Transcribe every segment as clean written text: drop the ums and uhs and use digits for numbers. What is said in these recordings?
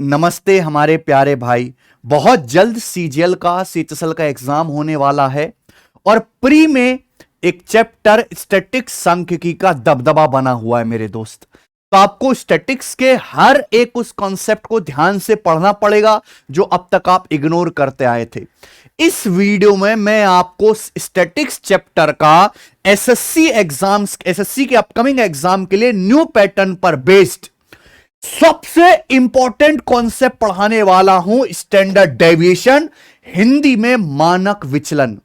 नमस्ते हमारे प्यारे भाई। बहुत जल्द सीजीएल का सीएचएसएल का एग्जाम होने वाला है और प्री में एक चैप्टर स्टैटिक्स सांख्यिकी का दबदबा बना हुआ है मेरे दोस्त। तो आपको स्टैटिक्स के हर एक उस कॉन्सेप्ट को ध्यान से पढ़ना पड़ेगा जो अब तक आप इग्नोर करते आए थे। इस वीडियो में मैं आपको स्टैटिक्स चैप्टर का एसएससी के अपकमिंग एग्जाम के लिए न्यू पैटर्न पर बेस्ड सबसे इंपॉर्टेंट कॉन्सेप्ट पढ़ाने वाला हूं। स्टैंडर्ड डेविएशन, हिंदी में मानक विचलन।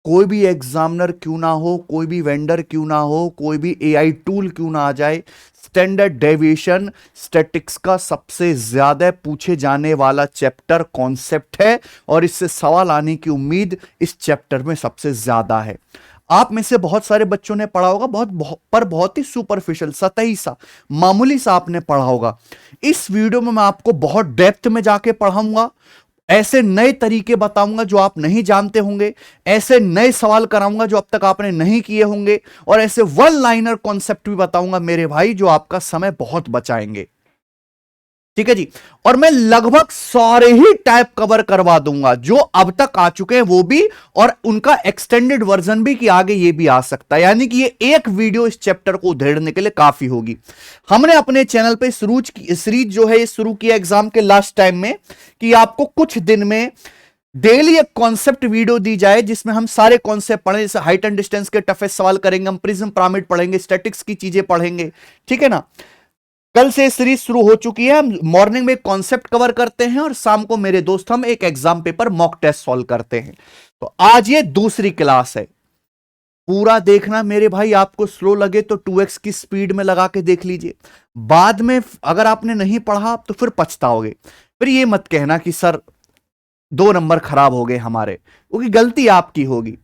कोई भी एग्जामिनर क्यों ना हो, कोई भी वेंडर क्यों ना हो, कोई भी एआई टूल क्यों ना आ जाए, स्टैंडर्ड डेविएशन स्टैटिक्स का सबसे ज्यादा पूछे जाने वाला चैप्टर कॉन्सेप्ट है और इससे सवाल आने की उम्मीद इस चैप्टर में सबसे ज्यादा है। आप में से बहुत सारे बच्चों ने पढ़ा होगा, बहुत ही सुपरफिशियल, सतही सा, मामूली सा आपने पढ़ा होगा। इस वीडियो में मैं आपको बहुत डेप्थ में जाके पढ़ाऊंगा, ऐसे नए तरीके बताऊंगा जो आप नहीं जानते होंगे, ऐसे नए सवाल कराऊंगा जो अब तक आपने नहीं किए होंगे, और ऐसे वन लाइनर कॉन्सेप्ट भी बताऊंगा मेरे भाई जो आपका समय बहुत बचाएंगे। ठीक है जी। और मैं लगभग सारे ही टाइप कवर करवा दूंगा जो अब तक आ चुके हैं वो भी, और उनका एक्सटेंडेड वर्जन भी कि आगे ये भी आ सकता है। यानी कि ये एक वीडियो इस चैप्टर को उधेड़ने के लिए काफी होगी। हमने अपने चैनल पे सीरीज जो है शुरू किया एग्जाम के लास्ट टाइम में कि आपको कुछ दिन में डेली एक कॉन्सेप्ट वीडियो दी जाए जिसमें हम सारे कॉन्सेप्ट पढ़ें। जैसे हाइट एंड डिस्टेंस के टफेस्ट सवाल करेंगे, हम प्रिज्म पिरामिड पढ़ेंगे, स्टैटिक्स की चीजें पढ़ेंगे। ठीक है ना। कल से सीरीज शुरू हो चुकी है। हम मॉर्निंग में कॉन्सेप्ट कवर करते हैं और शाम को मेरे दोस्त हम एक exam paper mock test solve करते हैं। तो आज ये दूसरी क्लास है, पूरा देखना मेरे भाई। आपको स्लो लगे तो 2x की स्पीड में लगा के देख लीजिए। बाद में अगर आपने नहीं पढ़ा तो फिर पछताओगे। फिर ये मत कहना कि सर 2 नंबर खराब हो गए हमारे, क्योंकि गलती आपकी होगी।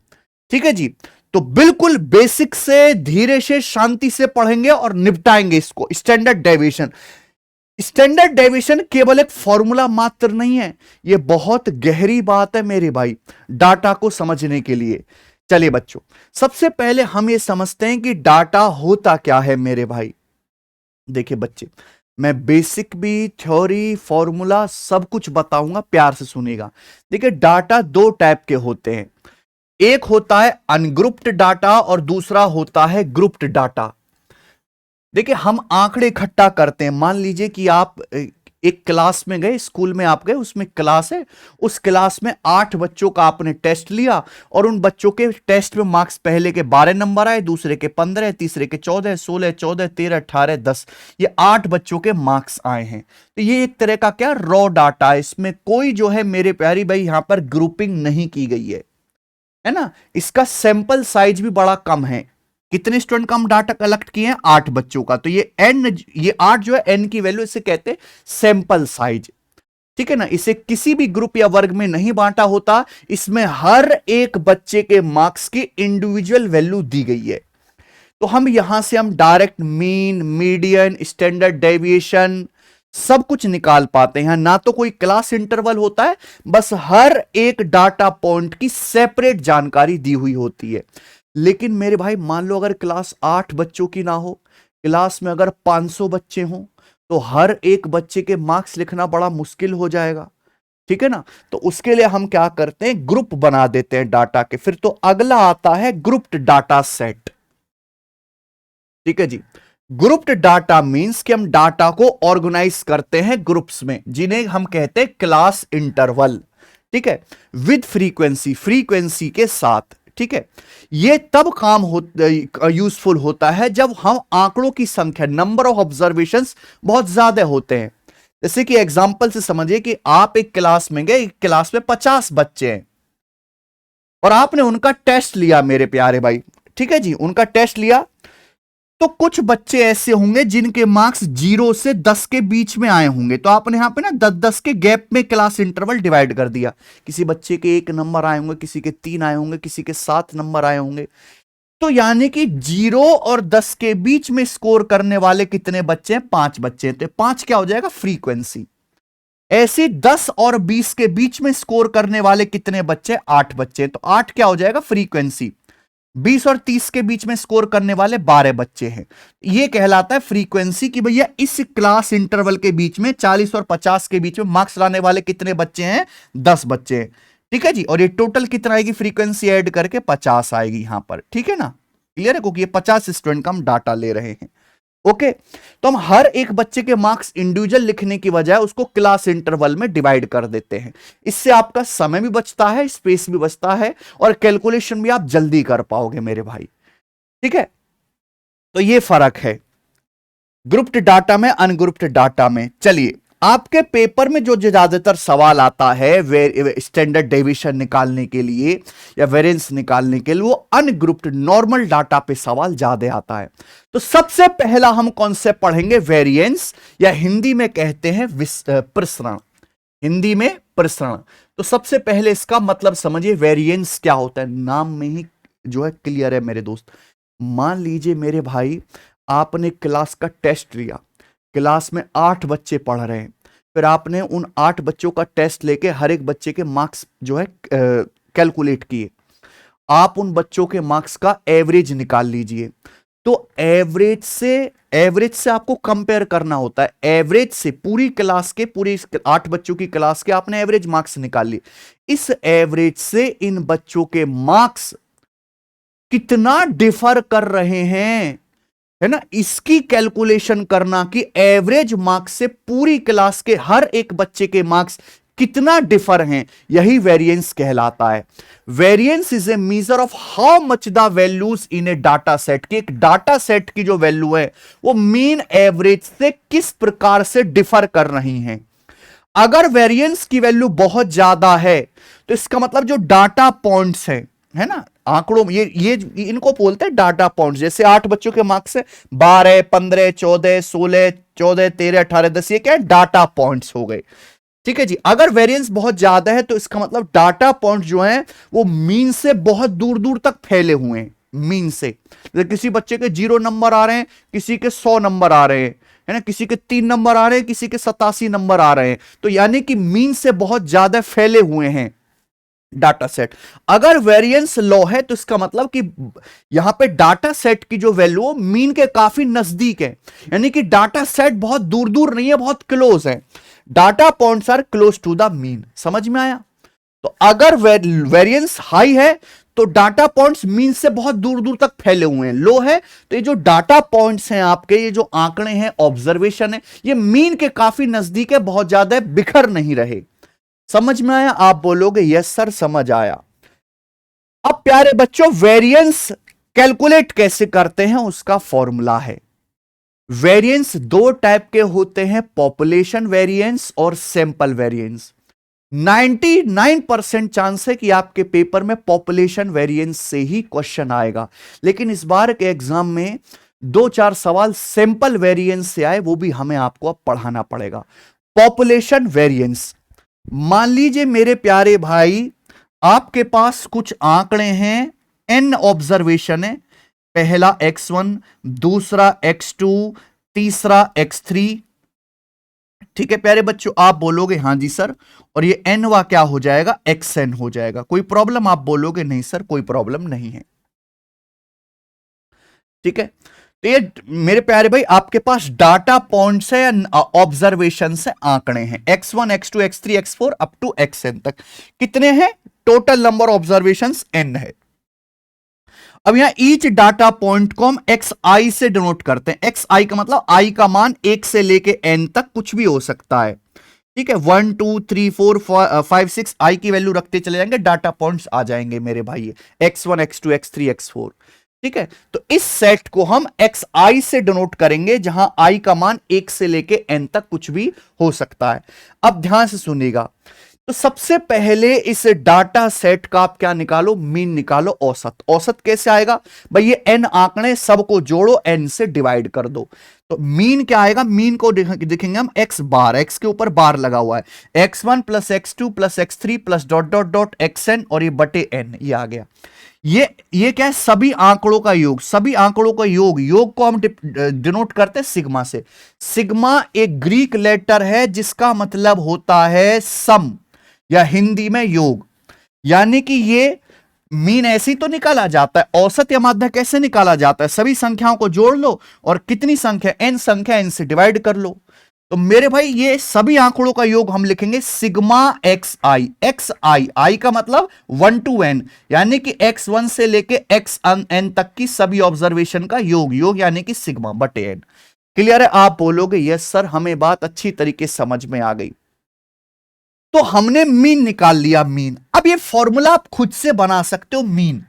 ठीक है जी। तो बिल्कुल बेसिक से धीरे से शांति से पढ़ेंगे और निपटाएंगे इसको। स्टैंडर्ड डेविएशन, स्टैंडर्ड डेविएशन केवल एक फॉर्मूला मात्र नहीं है, यह बहुत गहरी बात है मेरे भाई डाटा को समझने के लिए। चलिए बच्चों, सबसे पहले हम ये समझते हैं कि डाटा होता क्या है मेरे भाई। देखिए बच्चे, मैं बेसिक भी, थ्योरी, फॉर्मूला सब कुछ बताऊंगा, प्यार से सुनिएगा। देखिए डाटा 2 टाइप के होते हैं, एक होता है अनग्रुप्ड डाटा और दूसरा होता है ग्रुप्ड डाटा। देखिए हम आंकड़े इकट्ठा करते हैं। मान लीजिए कि आप एक क्लास में गए, स्कूल में आप गए, उसमें क्लास है, उस क्लास में 8 बच्चों का आपने टेस्ट लिया और उन बच्चों के टेस्ट में मार्क्स पहले के 12 नंबर आए, दूसरे के 15, तीसरे के 14, 16, 14, 13, 18, 10, ये 8 बच्चों के मार्क्स आए हैं। तो ये एक तरह का क्या, रॉ डाटा है। इसमें कोई जो है मेरे प्यारी भाई यहां पर ग्रुपिंग नहीं की गई है ना। इसका सैंपल साइज भी बड़ा कम है। कितने स्टूडेंट का हम डाटा कलेक्ट किए हैं? 8 बच्चों का। तो ये 8 जो है एन की वैल्यू, इसे कहते हैं सैंपल साइज। ठीक है ना। इसे किसी भी ग्रुप या वर्ग में नहीं बांटा होता, इसमें हर एक बच्चे के मार्क्स की इंडिविजुअल वैल्यू दी गई है। तो हम यहां से हम direct mean, median, standard deviation सब कुछ निकाल पाते हैं। ना तो कोई क्लास इंटरवल होता है, बस हर एक डाटा पॉइंट की सेपरेट जानकारी दी हुई होती है। लेकिन मेरे भाई मान लो अगर क्लास 8 बच्चों की ना हो, क्लास में अगर 500 बच्चे हों, तो हर एक बच्चे के मार्क्स लिखना बड़ा मुश्किल हो जाएगा। ठीक है ना। तो उसके लिए हम क्या करते हैं, ग्रुप बना देते हैं डाटा के। फिर तो अगला आता है ग्रुप्ड डाटा सेट। ठीक है जी। ग्रुप्ड डाटा मींस कि हम डाटा को ऑर्गेनाइज करते हैं ग्रुप्स में, जिन्हें हम कहते हैं क्लास इंटरवल। ठीक है। विद फ्रीक्वेंसी के साथ। ठीक है। यह तब काम यूजफुल होता है जब हम आंकड़ों की संख्या, नंबर ऑफ ऑब्जर्वेशंस बहुत ज्यादा होते हैं। जैसे कि एग्जांपल से समझिए कि आप एक क्लास में गए, एक क्लास में 50 बच्चे हैं और आपने उनका टेस्ट लिया मेरे प्यारे भाई। ठीक है जी। उनका टेस्ट लिया तो कुछ बच्चे ऐसे होंगे जिनके मार्क्स 0 से 10 के बीच में आए होंगे। तो आपने यहां पे ना 10-10 के गैप में क्लास इंटरवल डिवाइड कर दिया। किसी बच्चे के 1 नंबर आए होंगे, किसी के 3 आए होंगे, किसी के 7 नंबर आए होंगे। तो यानी कि 0 और 10 के बीच में स्कोर करने वाले कितने बच्चे हैं? 5 बच्चे हैं। तो 5 क्या हो जाएगा? फ्रीक्वेंसी। ऐसे 10 और 20 के बीच में स्कोर करने वाले कितने बच्चे? 8 बच्चे हैं। तो 8 क्या हो जाएगा? फ्रीक्वेंसी। 20 और 30 के बीच में स्कोर करने वाले 12 बच्चे हैं। ये कहलाता है फ्रीक्वेंसी कि भैया इस क्लास इंटरवल के बीच में 40 और 50 के बीच में मार्क्स लाने वाले कितने बच्चे हैं, 10 बच्चे हैं। ठीक है जी, और ये टोटल कितना आएगी, फ्रीक्वेंसी ऐड करके 50 आएगी यहां पर। ठीक है ना, क्लियर है, क्योंकि ये 50 स्टूडेंट का हम डाटा ले रहे हैं। ओके, तो हम हर एक बच्चे के मार्क्स इंडिविजुअल लिखने की बजाय उसको क्लास इंटरवल में डिवाइड कर देते हैं। इससे आपका समय भी बचता है, स्पेस भी बचता है, और कैलकुलेशन भी आप जल्दी कर पाओगे मेरे भाई। ठीक है, तो ये फर्क है ग्रुप्ड डाटा में, अनग्रुप्ड डाटा में। चलिए, आपके पेपर में जो ज्यादातर सवाल आता है स्टैंडर्ड डेविएशन निकालने के लिए या वेरिएंस निकालने के लिए, वो अनग्रुप्ड नॉर्मल डाटा पे सवाल ज्यादा आता है। तो सबसे पहला हम कॉन्सेप्ट पढ़ेंगे वेरिएंस, या हिंदी में कहते हैं प्रसरण। हिंदी में प्रसरण। तो सबसे पहले इसका मतलब समझिए, वेरिएंस क्या होता है, नाम में ही जो है क्लियर है मेरे दोस्त। मान लीजिए मेरे भाई, आपने क्लास का टेस्ट लिया, क्लास में 8 बच्चे पढ़ रहे हैं, फिर आपने उन 8 बच्चों का टेस्ट लेके हर एक बच्चे के मार्क्स जो है कैलकुलेट किए। आप उन बच्चों के मार्क्स का एवरेज निकाल लीजिए। तो एवरेज से आपको कंपेयर करना होता है। एवरेज से पूरी क्लास के, पूरी 8 बच्चों की क्लास के आपने एवरेज मार्क्स निकाल लिए। इस एवरेज से इन बच्चों के मार्क्स कितना डिफर कर रहे हैं, है ना, इसकी कैलकुलेशन करना कि एवरेज मार्क्स से पूरी क्लास के हर एक बच्चे के मार्क्स कितना डिफर हैं, यही वेरिएंस कहलाता है। Variance is a measure of how much the values in A data set, कि एक डाटा सेट की जो वैल्यू है वो मीन एवरेज से किस प्रकार से डिफर कर रही हैं। अगर वेरिएंस की वैल्यू बहुत ज्यादा है तो इसका मतलब जो डाटा पॉइंट्स है ना, आंकड़ों में ये इनको बोलते हैं डाटा पॉइंट्स। जैसे 8 बच्चों के मार्क्स है, 12, 15, 14, 16, 14, 13, 18, 10, ये क्या है, डाटा पॉइंट्स हो गए। ठीक है जी, अगर वेरिएंस बहुत ज्यादा है तो इसका मतलब डाटा पॉइंट जो है वो मीन से बहुत दूर दूर तक फैले हुए हैं। मीन से किसी बच्चे के 0 नंबर आ रहे हैं, किसी के 100 नंबर आ रहे हैं, है ना, किसी के 3 नंबर आ रहे हैं, किसी के 87 नंबर आ रहे हैं। तो यानी कि मीन से बहुत ज्यादा फैले हुए हैं डाटा सेट। अगर वेरिएंस लो है तो इसका मतलब कि यहां पे डाटा सेट की जो वैल्यू मीन के काफी नजदीक है, यानी कि डाटा सेट बहुत दूर दूर नहीं है, बहुत क्लोज है। Data points are close to the mean. समझ में आया? तो अगर वेरिएंस हाई है तो डाटा पॉइंट्स मीन से बहुत दूर दूर तक फैले हुए हैं। लो है तो ये जो डाटा पॉइंट्स हैं आपके, ये जो आंकड़े हैं, ऑब्जर्वेशन है, ये मीन के काफी नजदीक है, बहुत ज्यादा बिखर नहीं रहे। समझ में आया? आप बोलोगे यस सर समझ आया। अब प्यारे बच्चों, वेरिएंस कैलकुलेट कैसे करते हैं उसका फॉर्मूला है। वेरिएंस 2 टाइप के होते हैं, पॉपुलेशन वेरिएंस और सैंपल वेरिएंस। 99% चांस है कि आपके पेपर में पॉपुलेशन वेरिएंस से ही क्वेश्चन आएगा, लेकिन इस बार के एग्जाम में 2-4 सवाल सैंपल वेरिएंस से आए, वो भी हमें आपको अब पढ़ाना पड़ेगा। पॉपुलेशन वेरिएंस, मान लीजिए मेरे प्यारे भाई, आपके पास कुछ आंकड़े हैं, n ऑब्जर्वेशन है, पहला x1, दूसरा x2, तीसरा x3। ठीक है प्यारे बच्चों, आप बोलोगे हां जी सर, और ये n वा क्या हो जाएगा, xn हो जाएगा। कोई प्रॉब्लम? आप बोलोगे नहीं सर कोई प्रॉब्लम नहीं है। ठीक है, तो ये मेरे प्यारे भाई आपके पास डाटा पॉइंट्स है या ऑब्जर्वेशन से आंकड़े हैं, x1, x2, x3, x4 up to xn तक। कितने हैं? टोटल नंबर ऑब्जर्वेशंस n है। अब यहां ईच डाटा पॉइंट को हम xi से डिनोट करते हैं। xi का मतलब i का मान 1 से लेके n तक कुछ भी हो सकता है। ठीक है, 1 2 3 4 5 6 i की वैल्यू रखते चले जाएंगे, डाटा पॉइंट्स आ जाएंगे मेरे भाई, x1, x2, x3, x4। ठीक है, तो इस सेट को हम xi से डिनोट करेंगे, जहां i का मान 1 से लेके n तक कुछ भी हो सकता है। अब ध्यान से सुनिएगा, तो सबसे पहले इस डाटा सेट का आप क्या निकालो, मीन निकालो, औसत। औसत कैसे आएगा भाई, ये n आंकड़े सबको जोड़ो, n से डिवाइड कर दो, तो मीन क्या आएगा, मीन को देखेंगे हम x बार, x के ऊपर बार लगा हुआ है, x1 plus x2 plus x3 plus dot dot dot xn, और ये बटे n, ये आ गया। ये क्या है, सभी आंकड़ों का योग, सभी आंकड़ों का योग, योग को हम डिनोट करते हैं सिग्मा से। सिग्मा एक ग्रीक लेटर है जिसका मतलब होता है सम, या हिंदी में योग, यानी कि ये मीन ऐसे ही तो निकाला जाता है, औसत या माध्य कैसे निकाला जाता है? सभी संख्याओं को जोड़ लो और कितनी संख्या, एन संख्या, एन से डिवाइड कर लो। तो मेरे भाई ये सभी आंकड़ों का योग हम लिखेंगे सिग्मा एक्स आई। एक्स आई, आई का मतलब 1 to n, यानी कि x1 से लेके xn तक की सभी ऑब्जर्वेशन का योग, योग यानी कि सिग्मा बटे एन। क्लियर है? आप बोलोगे यस सर, हमें बात अच्छी तरीके समझ में आ गई। तो हमने मीन निकाल लिया, मीन। अब ये फॉर्मूला आप खुद से बना सकते हो, मीन।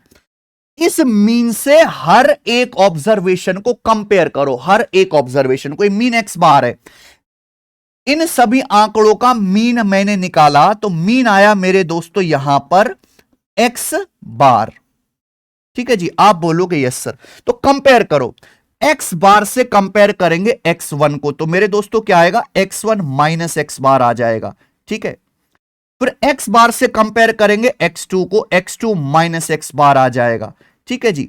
इस मीन से हर एक ऑब्जर्वेशन को कंपेयर करो, हर एक ऑब्जर्वेशन को। मीन एक्स बार है, इन सभी आंकड़ों का मीन मैंने निकाला, तो मीन आया मेरे दोस्तों यहां पर एक्स बार। ठीक है जी, आप बोलोगे यस सर। तो कंपेयर करो, एक्स बार से कंपेयर करेंगे एक्स वन को, तो मेरे दोस्तों क्या आएगा? एक्स वन माइनस एक्स बार आ जाएगा। ठीक है, फिर एक्स बार से कंपेयर करेंगे एक्स टू को, एक्स टू माइनस एक्स बार आ जाएगा। ठीक है जी,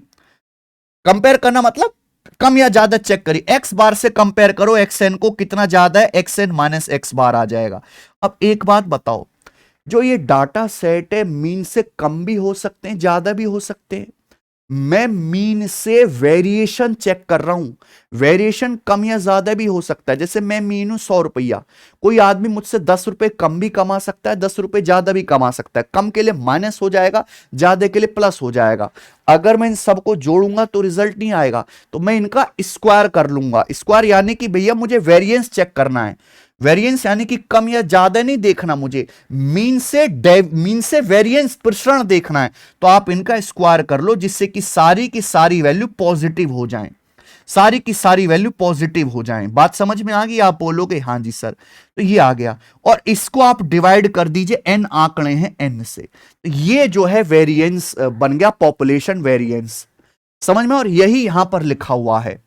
कंपेयर करना मतलब कम या ज्यादा चेक करिए। एक्स बार से कंपेयर करो एक्स एन को, कितना ज्यादा है? एक्स एन माइनस एक्स बार आ जाएगा। अब एक बात बताओ, जो ये डाटा सेट है मीन से कम भी हो सकते हैं, ज्यादा भी हो सकते हैं। मैं मीन से वेरिएशन चेक कर रहा हूं, वेरिएशन कम या ज्यादा भी हो सकता है। जैसे मैं मीन हूं 100 रुपया, कोई आदमी मुझसे 10 रुपए कम भी कमा सकता है, 10 रुपए ज्यादा भी कमा सकता है। कम के लिए माइनस हो जाएगा, ज्यादा के लिए प्लस हो जाएगा। अगर मैं इन सबको जोड़ूंगा तो रिजल्ट नहीं आएगा, तो मैं इनका स्क्वायर कर लूंगा। स्क्वायर यानी कि भैया मुझे वेरिएंस चेक करना है, वेरिएंस यानी कि कम या ज्यादा नहीं देखना मुझे, मीन से वेरिएंस प्रसरण देखना है। तो आप इनका स्क्वायर कर लो, जिससे कि सारी की सारी वैल्यू पॉजिटिव हो जाएं, सारी की सारी वैल्यू पॉजिटिव हो जाएं। बात समझ में आ गई? आप बोलोगे हाँ जी सर। तो ये आ गया, और इसको आप डिवाइड कर दीजिए, एन आंकड़े हैं एन से, तो ये जो है वेरिएंस बन गया, पॉपुलेशन वेरिएंस। समझ में? और यही यहां पर लिखा हुआ है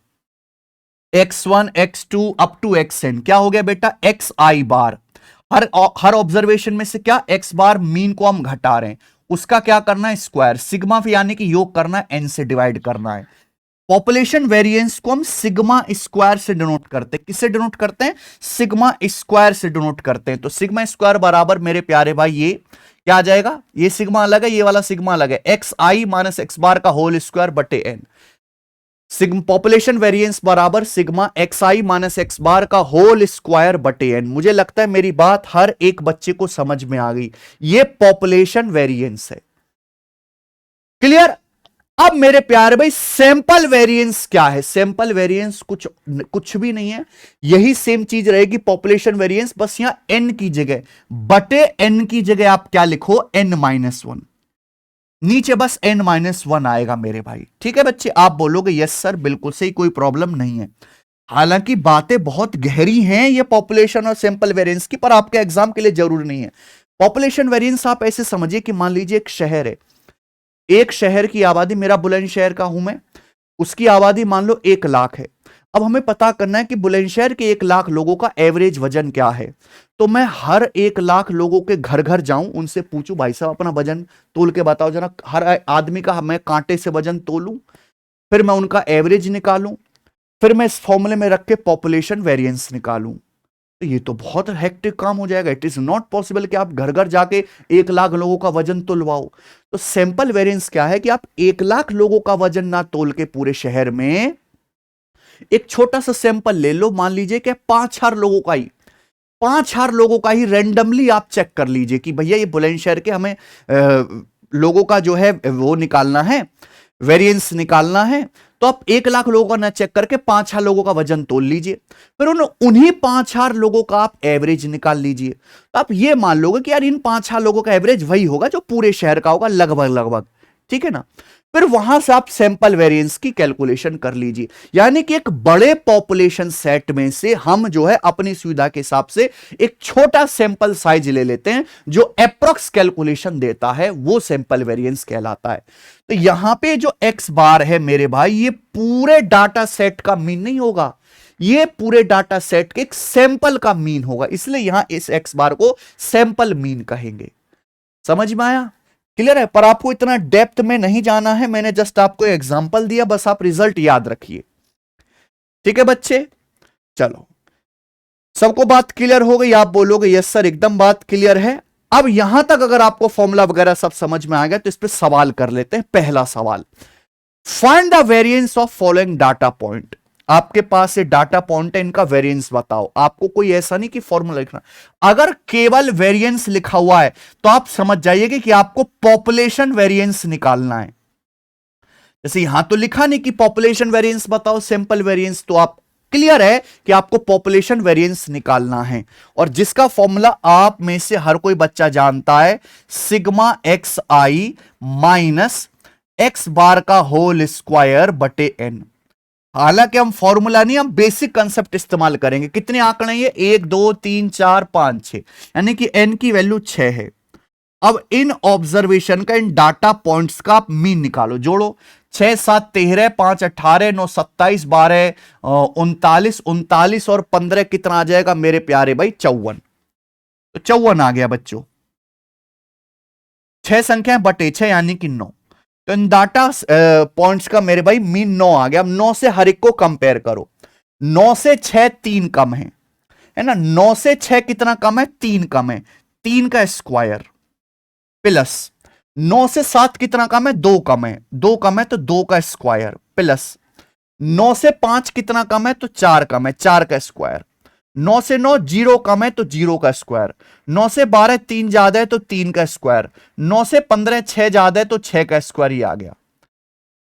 x1 x2 up to xn। क्या हो गया बेटा? X i bar. Her observation में से क्या x बार मीन को हम घटा रहे हैं, उसका क्या करना है? स्क्वायर। सिग्मा यानी कि योग करना है, n से डिवाइड करना है। पॉपुलेशन वेरिएंस को हम सिग्मा स्क्वायर से डिनोट करते हैं। किससे डिनोट करते हैं? सिग्मा स्क्वायर से डिनोट करते हैं। तो सिग्मा स्क्वायर बराबर मेरे प्यारे भाई ये क्या आ जाएगा? ये सिग्मा अलग है, ये वाला सिग्मा अलग है, एक्स आई माइनस एक्स बार का होल स्क्वायर बटे एन। पॉपुलेशन वेरिएंस बराबर सिग्मा एक्स आई माइनस एक्स बार का होल स्क्वायर बटे एन। मुझे लगता है मेरी बात हर एक बच्चे को समझ में आ गई। ये पॉपुलेशन वेरिएंस है। क्लियर? अब मेरे प्यारे भाई सैंपल वेरिएंस क्या है? सैंपल वेरिएंस कुछ भी नहीं है, यही सेम चीज रहेगी पॉपुलेशन वेरिएंस, बस यहां एन की जगह बटे एन की जगह आप क्या लिखो? N minus one. नीचे बस n माइनस वन आएगा मेरे भाई। ठीक है बच्चे? आप बोलोगे यस सर, बिल्कुल सही, कोई प्रॉब्लम नहीं है। हालांकि बातें बहुत गहरी हैं ये पॉपुलेशन और सैंपल वेरिएंस की, पर आपके एग्जाम के लिए जरूरी नहीं है। पॉपुलेशन वेरिएंस आप ऐसे समझिए कि मान लीजिए एक शहर है, एक शहर की आबादी, मेरा बुलंदशहर का हूं मैं, उसकी आबादी मान लो 1 लाख है। अब हमें पता करना है कि बुलंदशहर के 1 लाख लोगों का एवरेज वजन क्या है। तो मैं हर 1 लाख लोगों के घर घर जाऊं, उनसे पूछूं भाई साहब अपना वजन तोल के बताओ जरा। हर आदमी का मैं कांटे से वजन तोलूं, फिर मैं उनका एवरेज निकालूं, फिर मैं इस फॉर्मूले में रख के पॉपुलेशन वेरिएंस निकालूं। तो ये तो बहुत हेक्टिक काम हो जाएगा। इट इज नॉट पॉसिबल कि आप घर घर जाके 1 लाख लोगों का वजन तुलवाओ। तो सैंपल वेरिएंस क्या है कि आप 1 लाख लोगों का वजन ना तोल के पूरे शहर में एक छोटा सा सैंपल ले लो, मान लीजिए कि 5,000 लोगों का ही, 5,000 लोगों का ही रैंडमली आप चेक कर लीजिए कि भैया ये बुलंदशहर के हमें लोगों का जो है वो निकालना है, वेरिएंस निकालना है। तो आप 1 लाख लोगों का ना चेक करके 5,000 लोगों का वजन तोल लीजिए, फिर उन्हीं 5,000 लोगों का आप एवरेज निकाल लीजिए। तो आप ये मान लोगे कि यार इन 5,000 लोगों का एवरेज वही होगा जो पूरे शहर का होगा, लगभग लगभग। ठीक है ना? फिर वहां से आप सैंपल वेरिएंस की कैलकुलेशन कर लीजिए। यानी कि एक बड़े पॉपुलेशन सेट में से हम जो है अपनी सुविधा के हिसाब से एक छोटा सैंपल साइज ले लेते हैं, जो अप्रोक्स कैलकुलेशन देता है, वो सैंपल वेरिएंस कहलाता है। तो यहां पे जो एक्स बार है मेरे भाई, ये पूरे डाटा सेट का मीन नहीं होगा, ये पूरे डाटा सेट के एक सैंपल का मीन होगा, इसलिए यहां इस एक्स बार को सैंपल मीन कहेंगे। समझ में आया? क्लियर है? पर आपको इतना डेप्थ में नहीं जाना है, मैंने जस्ट आपको एग्जांपल दिया, बस आप रिजल्ट याद रखिए। ठीक है बच्चे? चलो, सबको बात क्लियर हो गई? आप बोलोगे यस सर एकदम बात क्लियर है। अब यहां तक अगर आपको फॉर्मूला वगैरह सब समझ में आ गया तो इस पे सवाल कर लेते हैं। पहला सवाल, find the variance of following data point. आपके पास ये डाटा पॉइंट है, इनका वेरिएंस बताओ। आपको कोई ऐसा नहीं कि फॉर्मूला लिखना, अगर केवल वेरिएंस लिखा हुआ है तो आप समझ जाइएगा कि आपको पॉपुलेशन वेरिएंस निकालना है। जैसे यहां तो लिखा नहीं कि पॉपुलेशन वेरिएंस बताओ, सैंपल वेरिएंस, तो आप क्लियर है कि आपको पॉपुलेशन वेरिएंस निकालना है। और जिसका फॉर्मूला आप में से हर कोई बच्चा जानता है, सिग्मा एक्स आई माइनस एक्स बार का होल स्क्वायर बटे एन। हालांकि हम फॉर्मूला नहीं, हम बेसिक कंसेप्ट इस्तेमाल करेंगे। कितने आंकड़े ये, 1 2 3 4 5 6, यानी कि एन की वैल्यू 6 है। अब इन ऑब्जर्वेशन का, इन डाटा पॉइंट्स का आप मीन निकालो, जोड़ो। 6 7 13, 5 18, 9 27, 12 39, 39 और 15 कितना आ जाएगा मेरे प्यारे भाई, 54। तो 54 आ गया बच्चों। 6 संख्या बटे 6 यानी कि 9। तो इन डाटा पॉइंट्स का मेरे भाई मीन 9 आ गया। अब 9 से हर एक को कंपेयर करो। 9 से 6 3 कम है ना। 9 से 6 कितना कम है, 3 कम है। 3 का स्क्वायर प्लस 9 से 7 कितना कम है, 2 कम है। 2 कम है तो 2 का स्क्वायर प्लस 9 से 5 कितना कम है, तो 4 कम है। 4 का स्क्वायर। 9 से 9 0 कम है तो 0 का स्क्वायर। 9 से 12 3 ज्यादा है तो 3 का स्क्वायर। 9 से 15 6 ज्यादा है तो 6 का स्क्वायर ही आ गया,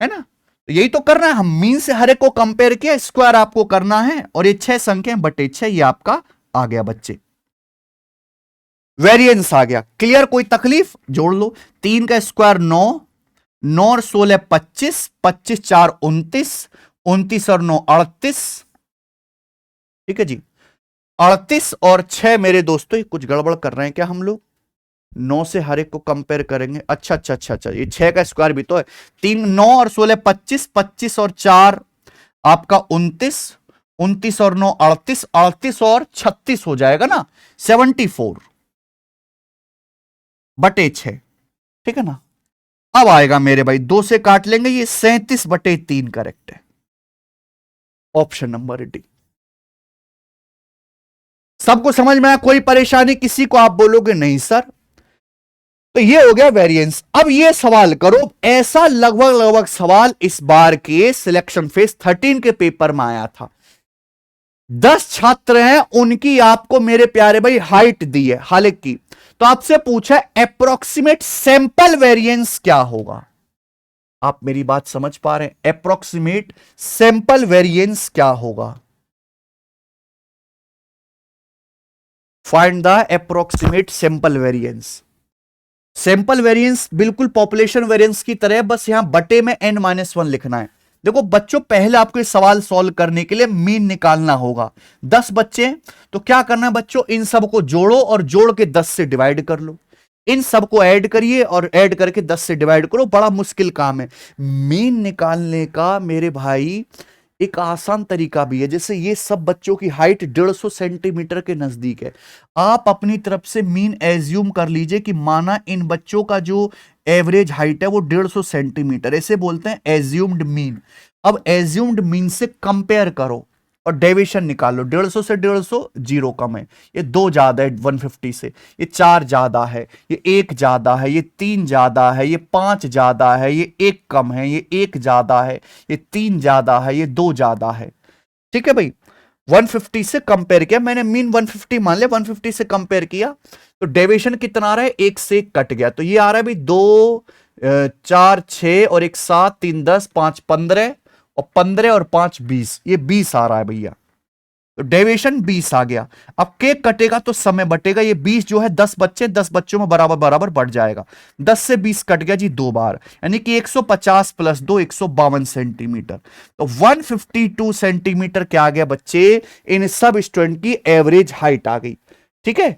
है ना। तो यही तो करना है, हम मीन से हर एक को कंपेयर किया, स्क्वायर आपको करना है। और ये 6 संख्या बटे 6 ये आपका आ गया बच्चे, वेरिएंस आ गया। क्लियर, कोई तकलीफ, जोड़ लो। 3 का स्क्वायर 9, 9 और 16 25, 25 4 29, 29 और 9 38। ठीक है जी, 38 और 6 मेरे दोस्तों, कुछ गड़बड़ कर रहे हैं क्या हम लोग। 9 से हर एक को कंपेयर करेंगे। अच्छा अच्छा अच्छा अच्छा, ये 6 का स्क्वायर भी तो है। 3 9 और 16 25, 25 और 4 आपका 29, 29 और 9 38, 38 और 36 हो जाएगा ना 74 बटे 6। ठीक है ना। अब आएगा मेरे भाई, 2 से काट लेंगे, ये 37 बटे 3 करेक्ट है, ऑप्शन नंबर डी। सबको समझ में आया, कोई परेशानी किसी को आप बोलोगे नहीं सर। तो ये हो गया वेरिएंस। अब ये सवाल करो, ऐसा लगभग लगभग सवाल इस बार के सिलेक्शन फेज 13 के पेपर में आया था। 10 छात्र हैं, उनकी आपको मेरे प्यारे भाई हाइट दी है हालांकि, तो आपसे पूछा अप्रोक्सीमेट सैंपल वेरिएंस क्या होगा। आप मेरी बात समझ पा रहे हैं, अप्रोक्सीमेट सैंपल वेरिएंस क्या होगा। Find the approximate sample variance. Sample variance बिल्कुल पॉपुलेशन वेरिएंस की तरह, बस यहां बटे में n-1 लिखना है। देखो बच्चों, पहले आपको सवाल सॉल्व करने के लिए मीन निकालना होगा। 10 बच्चे, तो क्या करना है बच्चों, इन सबको जोड़ो और जोड़ के 10 से डिवाइड कर लो। इन सबको ऐड करिए और ऐड करके 10 से डिवाइड करो। बड़ा मुश्किल काम है मीन निकालने का मेरे भाई। एक आसान तरीका भी है, जैसे ये सब बच्चों की हाइट 150 सेंटीमीटर के नजदीक है। आप अपनी तरफ से मीन एज्यूम कर लीजिए कि माना इन बच्चों का जो एवरेज हाइट है वो 150 सेंटीमीटर, ऐसे बोलते हैं एज्यूम्ड मीन। अब एज्यूम्ड मीन से कंपेयर करो और डेविएशन निकालो। 150 से 150 0 कम है, ये 2 ज्यादा है 150 से, ये 4 ज्यादा है, ये 1 ज्यादा है, ये 3 ज्यादा है, ये 5 ज्यादा है, ये 1 कम है, ये 1 ज्यादा है, ये 3 ज्यादा है, ये 2 ज्यादा है। ठीक है भाई, 150 से कंपेयर किया मैंने, मीन 150 मान लिया, 150 से कंपेयर किया तो डेविएशन कितना आ रहा है, 1 से 1 कट गया, तो ये आ रहा है भाई 2 4 6 और 1 7 3 10 5 15 और 15 और 5 20, ये 20 आ रहा है भैया। तो डेविएशन 20 आ गया। अब केक कटेगा तो समय बटेगा, ये 20 जो है 10 बच्चे, 10 बच्चों में बराबर बराबर बढ़ जाएगा। 10 से 20 कट गया जी 2 बार, यानी कि 150 प्लस 2 152 सेंटीमीटर। तो 152 सेंटीमीटर क्या आ गया बच्चे, इन सब स्टूडेंट की एवरेज हाइट आ गई। ठीक है,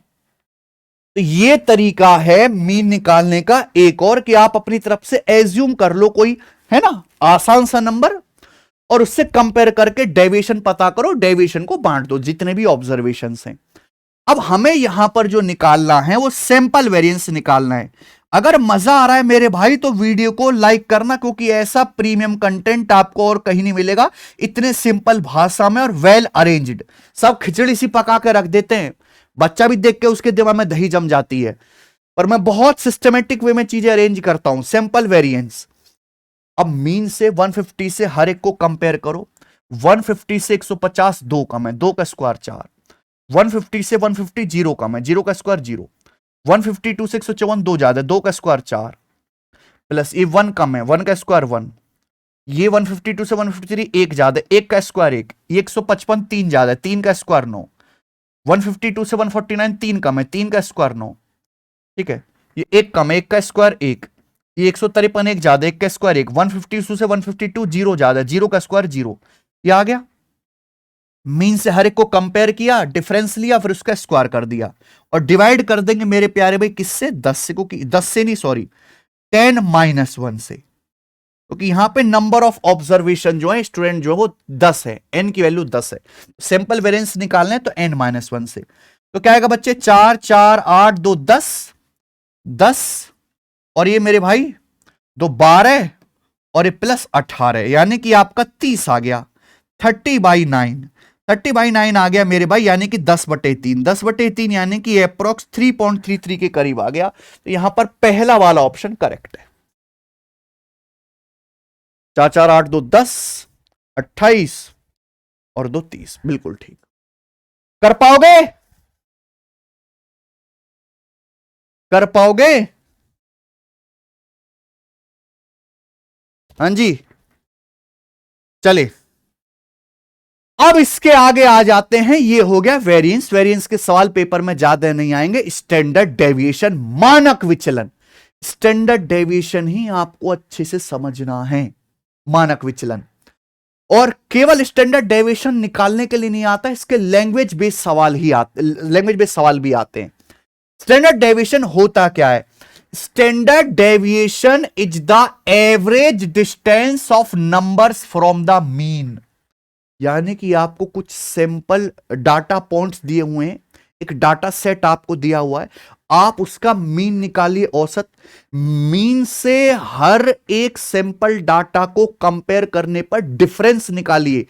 तो ये तरीका है मीन निकालने का एक और, कि आप अपनी तरफ से एज्यूम कर लो कोई, है ना, आसान सा नंबर, और उससे कंपेयर करके डेविएशन पता करो, डेविएशन को बांट दो जितने भी ऑब्जर्वेशंस हैं। अब हमें यहां पर जो निकालना है वो सैंपल वेरिएंस निकालना है। अगर मजा आ रहा है मेरे भाई तो वीडियो को लाइक करना, क्योंकि ऐसा प्रीमियम कंटेंट आपको और कहीं नहीं मिलेगा, इतने सिंपल भाषा में और वेल अरेंज्ड। सब खिचड़ी सी पका के रख देते हैं, बच्चा भी देख के उसके दिमाग में दही जम जाती है। पर मैं बहुत सिस्टमेटिक वे में चीजें अरेंज करता हूं। सैंपल वेरिएंस, अब मीन से 150 से हर एक को कंपेयर करो। 150 से 150 दो कम है, 2 का स्क्वायर 4। 150 से 150 जीरो कम है, 0 का स्क्वायर 0। 152 से 154 दो ज्यादा, 2 का स्क्वायर 4, प्लस ये 1 कम है, 1 का स्क्वायर 1। ये 152 से 153 एक ज्यादा, 1 का स्क्वायर 1। ये 155 3 ज्यादा, 3 का स्क्वायर 9। 152 से 149 3 कम है, 3 का स्क्वायर 9। ठीक है, ये 1 कम है, 1 का स्क्वायर 1। ये 153 एक ज्यादा, 1 का स्क्वायर 1। 152 से 152 जीरो ज्यादा, 0 का स्क्वायर 0। ये आ गया। मीन से हर एक को कंपेयर किया, डिफरेंस लिया, फिर उसका स्क्वायर कर दिया और डिवाइड कर देंगे मेरे प्यारे भाई किससे, 10 से को, 10 से नहीं सॉरी 10-1 से, क्योंकि यहां पे नंबर ऑफ ऑब्जर्वेशन जो है स्टूडेंट जो है वो 10 है, n की वैल्यू 10 है। सैंपल वेरिएंस निकालना है तो n-1 से। तो क्या आएगा बच्चे, 4 4 8 2 10 10 और ये मेरे भाई 2 12 और ये प्लस 18, यानी कि आपका 30 आ गया। 30/9 30/9 आ गया मेरे भाई, यानी कि 10/3 10/3 यानी कि अप्रोक्स 3.33 के करीब आ गया। तो यहां पर पहला वाला ऑप्शन करेक्ट है। 4 4 8 2 10 28 और 2 30, बिल्कुल ठीक। कर पाओगे, कर पाओगे? हाँ जी, चले अब इसके आगे आ जाते हैं। ये हो गया वेरिएंस। वेरिएंस के सवाल पेपर में ज्यादा नहीं आएंगे। स्टैंडर्ड डेविएशन, मानक विचलन। स्टैंडर्ड डेविएशन ही आपको अच्छे से समझना है, मानक विचलन। और केवल स्टैंडर्ड डेविएशन निकालने के लिए नहीं आता, इसके लैंग्वेज बेस्ड सवाल ही आते, लैंग्वेज बेस्ड सवाल भी आते हैं। स्टैंडर्ड डेविएशन होता क्या है? Standard deviation is the average distance of numbers from the mean. यानी कि आपको कुछ सैंपल डाटा पॉइंट्स दिए हुए हैं, एक डाटा सेट आपको दिया हुआ है, आप उसका मीन निकालिए, औसत। मीन से हर एक सैंपल डाटा को कंपेयर करने पर डिफरेंस निकालिए,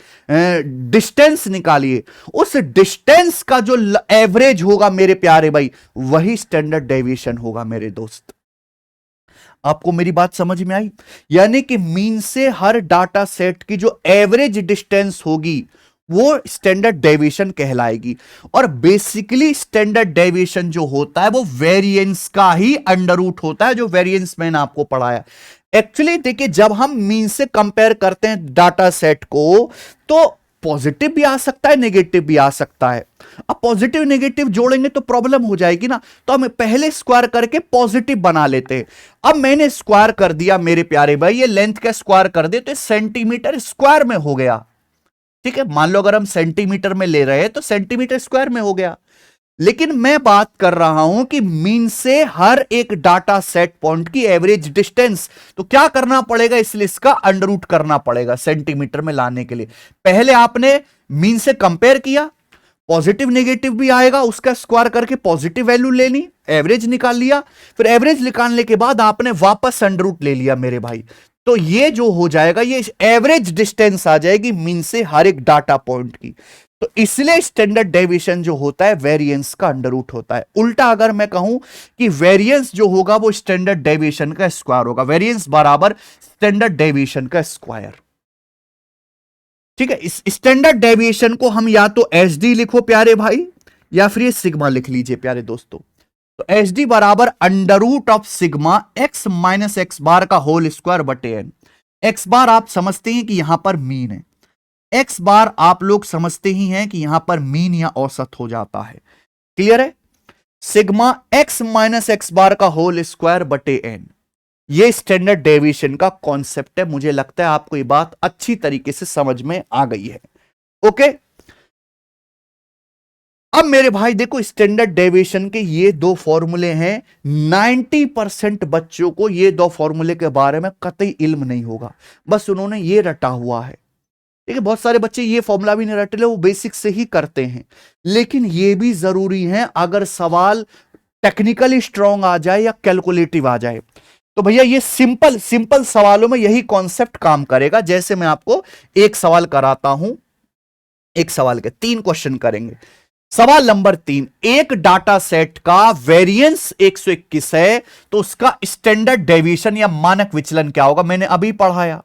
डिस्टेंस निकालिए। उस डिस्टेंस का जो एवरेज होगा मेरे प्यारे भाई, वही स्टैंडर्ड डेविएशन होगा मेरे दोस्त। आपको मेरी बात समझ में आई? यानी कि मीन से हर डाटा सेट की जो एवरेज डिस्टेंस होगी वो स्टैंडर्ड डेविएशन कहलाएगी। और बेसिकली स्टैंडर्ड डेविएशन जो होता है वो वेरिएंस का ही अंडर रूट होता है, जो वेरिएंस मैंने आपको पढ़ाया। एक्चुअली देखिए, जब हम मीन से कंपेयर करते हैं डाटा सेट को, तो पॉजिटिव भी आ सकता है, नेगेटिव भी आ सकता है। अब पॉजिटिव नेगेटिव जोड़ेंगे तो प्रॉब्लम हो जाएगी ना, तो हम पहले स्क्वायर करके पॉजिटिव बना लेते हैं। अब मैंने स्क्वायर कर दिया मेरे प्यारे भाई, ये लेंथ का स्क्वायर कर दे तो सेंटीमीटर स्क्वायर में हो गया। ठीक है, मान लो अगर हम सेंटीमीटर में ले रहे हैं तो सेंटीमीटर स्क्वायर में हो गया। लेकिन मैं बात कर रहा हूं कि मीन से हर एक डाटा सेट पॉइंट की एवरेज डिस्टेंस, तो क्या करना पड़ेगा, इसलिए इसका अंडर रूट करना पड़ेगा सेंटीमीटर में लाने के लिए। पहले आपने मीन से कंपेयर किया, पॉजिटिव नेगेटिव भी आएगा, उसका स्क्वायर करके पॉजिटिव वैल्यू लेनी, एवरेज निकाल लिया। फिर एवरेज निकालने के बाद आपने वापस अंडर रूट ले लिया मेरे भाई। तो ये जो हो जाएगा, ये एवरेज डिस्टेंस आ जाएगी मीन से हर एक डाटा पॉइंट की। तो इसलिए स्टैंडर्ड डेविएशन जो होता है वेरिएंस का अंडर रूट होता है। उल्टा अगर मैं कहूं कि वेरिएंस जो होगा वो स्टैंडर्ड डेविएशन का स्क्वायर होगा, वेरिएंस बराबर स्टैंडर्ड डेविएशन का स्क्वायर। ठीक है, इस स्टैंडर्ड डेविएशन को हम या तो एच डी लिखो प्यारे भाई, या फिर ये सिग्मा लिख लीजिए प्यारे दोस्तों। तो एच डी बराबर under root of sigma X minus X bar का होल स्क्वायर बटे एन। एक्स बार आप समझते हैं कि यहां पर मीन है, एक्स बार आप लोग समझते ही हैं कि यहां पर मीन या औसत हो जाता है। क्लियर है? Sigma X minus X bar का होल स्क्वायर बटे एन, ये स्टैंडर्ड डेविएशन का कॉन्सेप्ट है। मुझे लगता है आपको ये बात अच्छी तरीके से समझ में आ गई है। ओके, अब मेरे भाई देखो, स्टैंडर्ड डेविएशन के ये दो फॉर्मूले हैं। 90% बच्चों को ये दो फॉर्मूले के बारे में कतई इल्म नहीं होगा, बस उन्होंने ये रटा हुआ है। ठीक है, बहुत सारे बच्चे ये फॉर्मूला भी नहीं रटे, वो बेसिक से ही करते हैं। लेकिन ये भी जरूरी है, अगर सवाल टेक्निकली स्ट्रांग आ जाए या कैलकुलेटिव आ जाए, तो भैया ये सिंपल सिंपल सवालों में यही कॉन्सेप्ट काम करेगा। जैसे मैं आपको एक सवाल कराता हूं, एक सवाल के 3 क्वेश्चन करेंगे। सवाल नंबर 3, एक डाटा सेट का वेरिएंस 121 है तो उसका स्टैंडर्ड डेविएशन या मानक विचलन क्या होगा। मैंने अभी पढ़ाया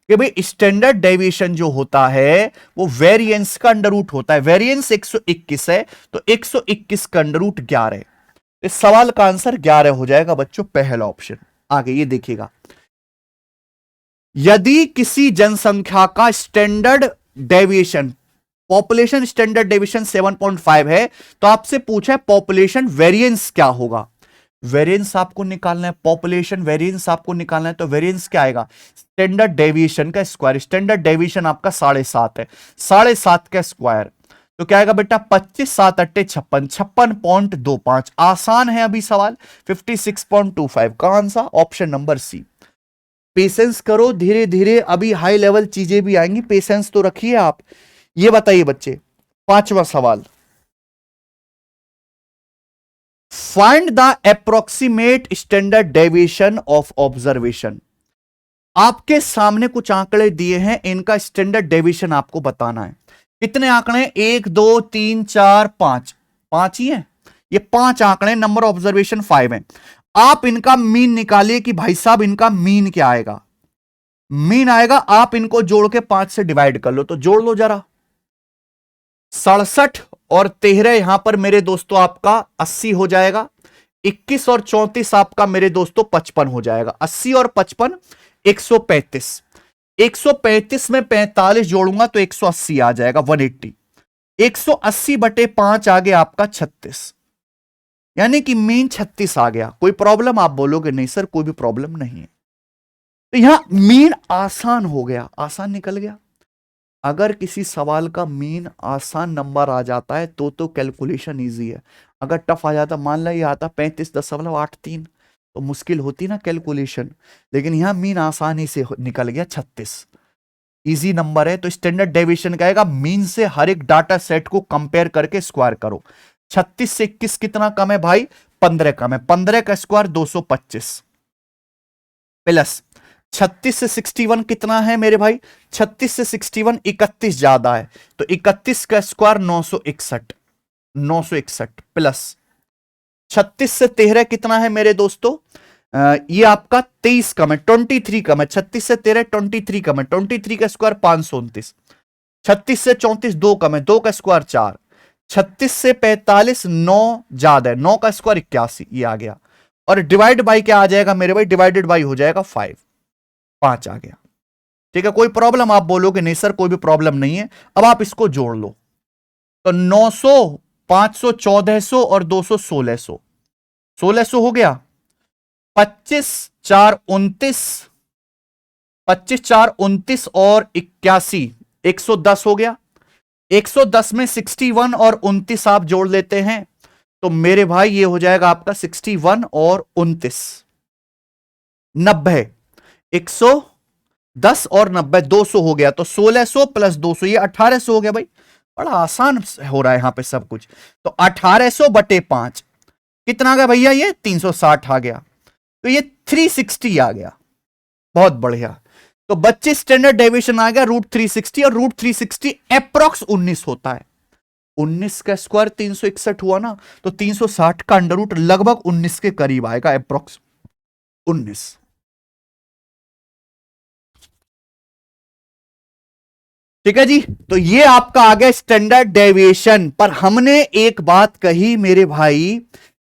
कि भाई स्टैंडर्ड डेविएशन जो होता है वो वेरिएंस का अंडर रूट होता है। वेरिएंस 121 है तो 121 का अंडर रूट 11 है। इस सवाल का आंसर 11 हो जाएगा बच्चों, पहला ऑप्शन। आगे ये देखिएगा, यदि किसी जनसंख्या का standard deviation, population standard deviation 7.5 है तो आपसे पूछा है पॉपुलेशन वेरिएंस क्या होगा। वेरिएंस आपको निकालना है, पॉपुलेशन वेरिएंस आपको निकालना है, तो वेरिएंस क्या आएगा, स्टैंडर्ड डेविएशन का स्क्वायर। स्टैंडर्ड डेविएशन आपका 7.5 है, 7.5 का स्क्वायर तो क्या आएगा बेटा 25, 7 अट्टे 56, 56.25। आसान है अभी सवाल, 56.25 का answer option number C. Patience करो, धीरे धीरे अभी हाई लेवल चीजें भी आएंगी, पेशेंस तो रखिए आप। ये बताइए बच्चे, पांचवा सवाल, find the approximate standard deviation of observation. आपके सामने कुछ आंकड़े दिए हैं, इनका स्टैंडर्ड डेविएशन आपको बताना है। कितने आंकड़े, 1 2 3 4 5, 5 ही है, ये 5 आंकड़े, नंबर ऑब्जर्वेशन 5 है। आप इनका मीन निकालिए कि भाई साहब इनका मीन क्या आएगा। मीन आएगा, आप इनको जोड़ के 5 से डिवाइड कर लो, तो जोड़ लो जरा, 67 और 13 यहां पर मेरे दोस्तों आपका 80 हो जाएगा, 21 और 34 आपका मेरे दोस्तों 55 हो जाएगा। 80 और 55 135, 135 में 45 जोड़ूंगा तो 180 आ जाएगा, 180। 180 बटे 5 आ गया आपका 36, यानी कि मीन 36 आ गया। कोई प्रॉब्लम, आप बोलोगे नहीं सर कोई भी प्रॉब्लम नहीं है। तो यहां मीन आसान हो गया, आसान निकल गया। अगर किसी सवाल का मीन आसान नंबर आ जाता है तो कैलकुलेशन इजी है। अगर टफ आ जाता, मान लो ये आता 35.83 तो मुश्किल होती ना कैलकुलेशन, लेकिन यहां मीन आसानी से निकल गया 36, इजी नंबर है। तो स्टैंडर्ड डेविएशन क्या आएगा, मीन से हर एक डाटा सेट को कंपेयर करके स्क्वायर करो। 36 से 21 कितना कम है भाई, 15 कम है, 15 का स्क्वायर 225 प्लस 36 से 61 कितना है मेरे भाई, 36 से 61 31 ज्यादा है, तो 31 का स्क्वायर 961, 961 प्लस 36 से 13 कितना है मेरे दोस्तों, ये आपका 23 कम है, 23 कम है, 36 से 13 23 कम है, 23 का स्क्वायर 529, 36 से 34 2 कम है, 2 का स्क्वायर 4, 36 से 45 9 ज्यादा है, 9 का स्क्वायर 81, ये आ गया। और डिवाइड बाई क्या आ जाएगा मेरे भाई, डिवाइडेड बाई हो जाएगा 5 आ गया। ठीक है, कोई प्रॉब्लम, आप बोलोगे नहीं सर कोई भी प्रॉब्लम नहीं है। अब आप इसको जोड़ लो, तो 900 500 1400 और 200 1600, 1600 हो गया। 25 4 29, 25 4 29 और 81 110 हो गया। 110 में 61 और 29 आप जोड़ लेते हैं तो मेरे भाई ये हो जाएगा आपका 61 और 29 90, 110 और 90 200 हो गया, तो 1600 प्लस 200 ये 1800 हो गया। भाई बड़ा आसान हो रहा है यहां पे सब कुछ। तो 1800 बटे 5 कितना आ गया भैया, ये 360 आ गया, तो ये 360 आ गया। बहुत बढ़िया। तो बच्चे स्टैंडर्ड डेविएशन आ गया √360, और √360 अप्रॉक्स 19 होता है। 19 का स्क्वायर 361 हुआ ना, तो 360 का अंडर रूट लगभग 19 के करीब आएगा, अप्रॉक्स 19। ठीक है जी, तो ये आपका आ गया स्टैंडर्ड डेविएशन। पर हमने एक बात कही मेरे भाई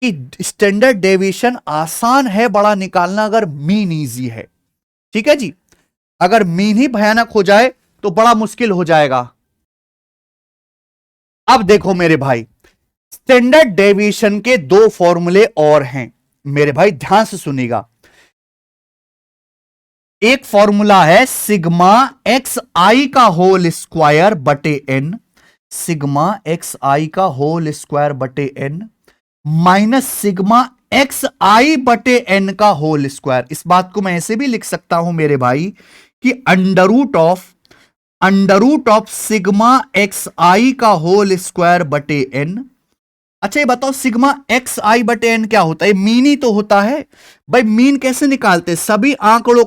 कि स्टैंडर्ड डेविएशन आसान है बड़ा निकालना अगर मीन इजी है। ठीक है जी, अगर मीन ही भयानक हो जाए तो बड़ा मुश्किल हो जाएगा। अब देखो मेरे भाई, स्टैंडर्ड डेविएशन के 2 फॉर्मूले और हैं मेरे भाई, ध्यान से सुनिएगा। एक फॉर्मूला है सिग्मा एक्स आई का होल स्क्वायर बटे एन, सिग्मा एक्स आई का होल स्क्वायर बटे एन माइनस सिग्मा एक्स आई बटे एन का होल स्क्वायर। इस बात को मैं ऐसे भी लिख सकता हूं मेरे भाई कि under root of sigma X I का होल स्क्वायर बटे एन। अच्छा ये बताओ सिग्मा एक्स आई बटे एन क्या होता है, मीन ही तो होता है। भाई मीन कैसे निकालते हैं, सभी आंकड़ों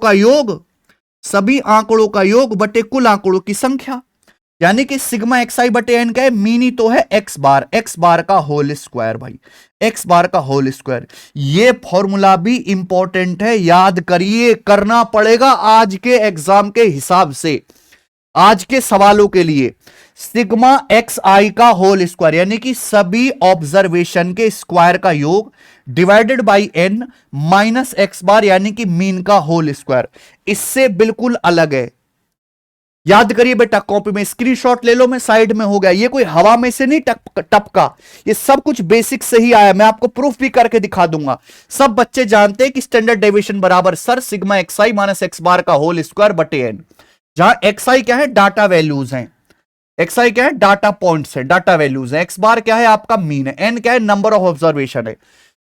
का योग बटे कुल आंकड़ों की संख्या। यानी कि सिग्मा एक्स आई बटे एन का है, मीन ही तो है एक्स बार का होल स्क्वायर भाई, एक्स बार का होल स्क्वायर। ये फॉर्मूला भी इंपॉर्टेंट है, याद करिए, करना पड़ेगा आज के एग्जाम के हिसाब से, आज के सवालों के लिए। सिग्मा एक्स आई का होल स्क्वायर यानी कि सभी ऑब्जर्वेशन के स्क्वायर का योग divided by N minus X bar यानी कि मीन का होल स्क्वायर, इससे बिल्कुल अलग है। याद करिए बेटा, कॉपी में स्क्रीनशॉट ले लो, मैं साइड में हो गया, ये कोई हवा में से नहीं टपका, ये सब कुछ बेसिक से ही आया, मैं आपको प्रूफ भी करके दिखा दूंगा। सब बच्चे जानते हैं कि स्टैंडर्ड डेविएशन बराबर सर सिग्मा एक्स आई माइनस एक्स बार का होल स्क्वायर बटे एन, जहां एक्स आई क्या है, डाटा वैल्यूज हैं, एक्स आई क्या है, डाटा पॉइंट्स है, डाटा वैल्यूज है, एक्स बार क्या है, आपका मीन है, एन क्या है, नंबर ऑफ ऑब्जर्वेशन है।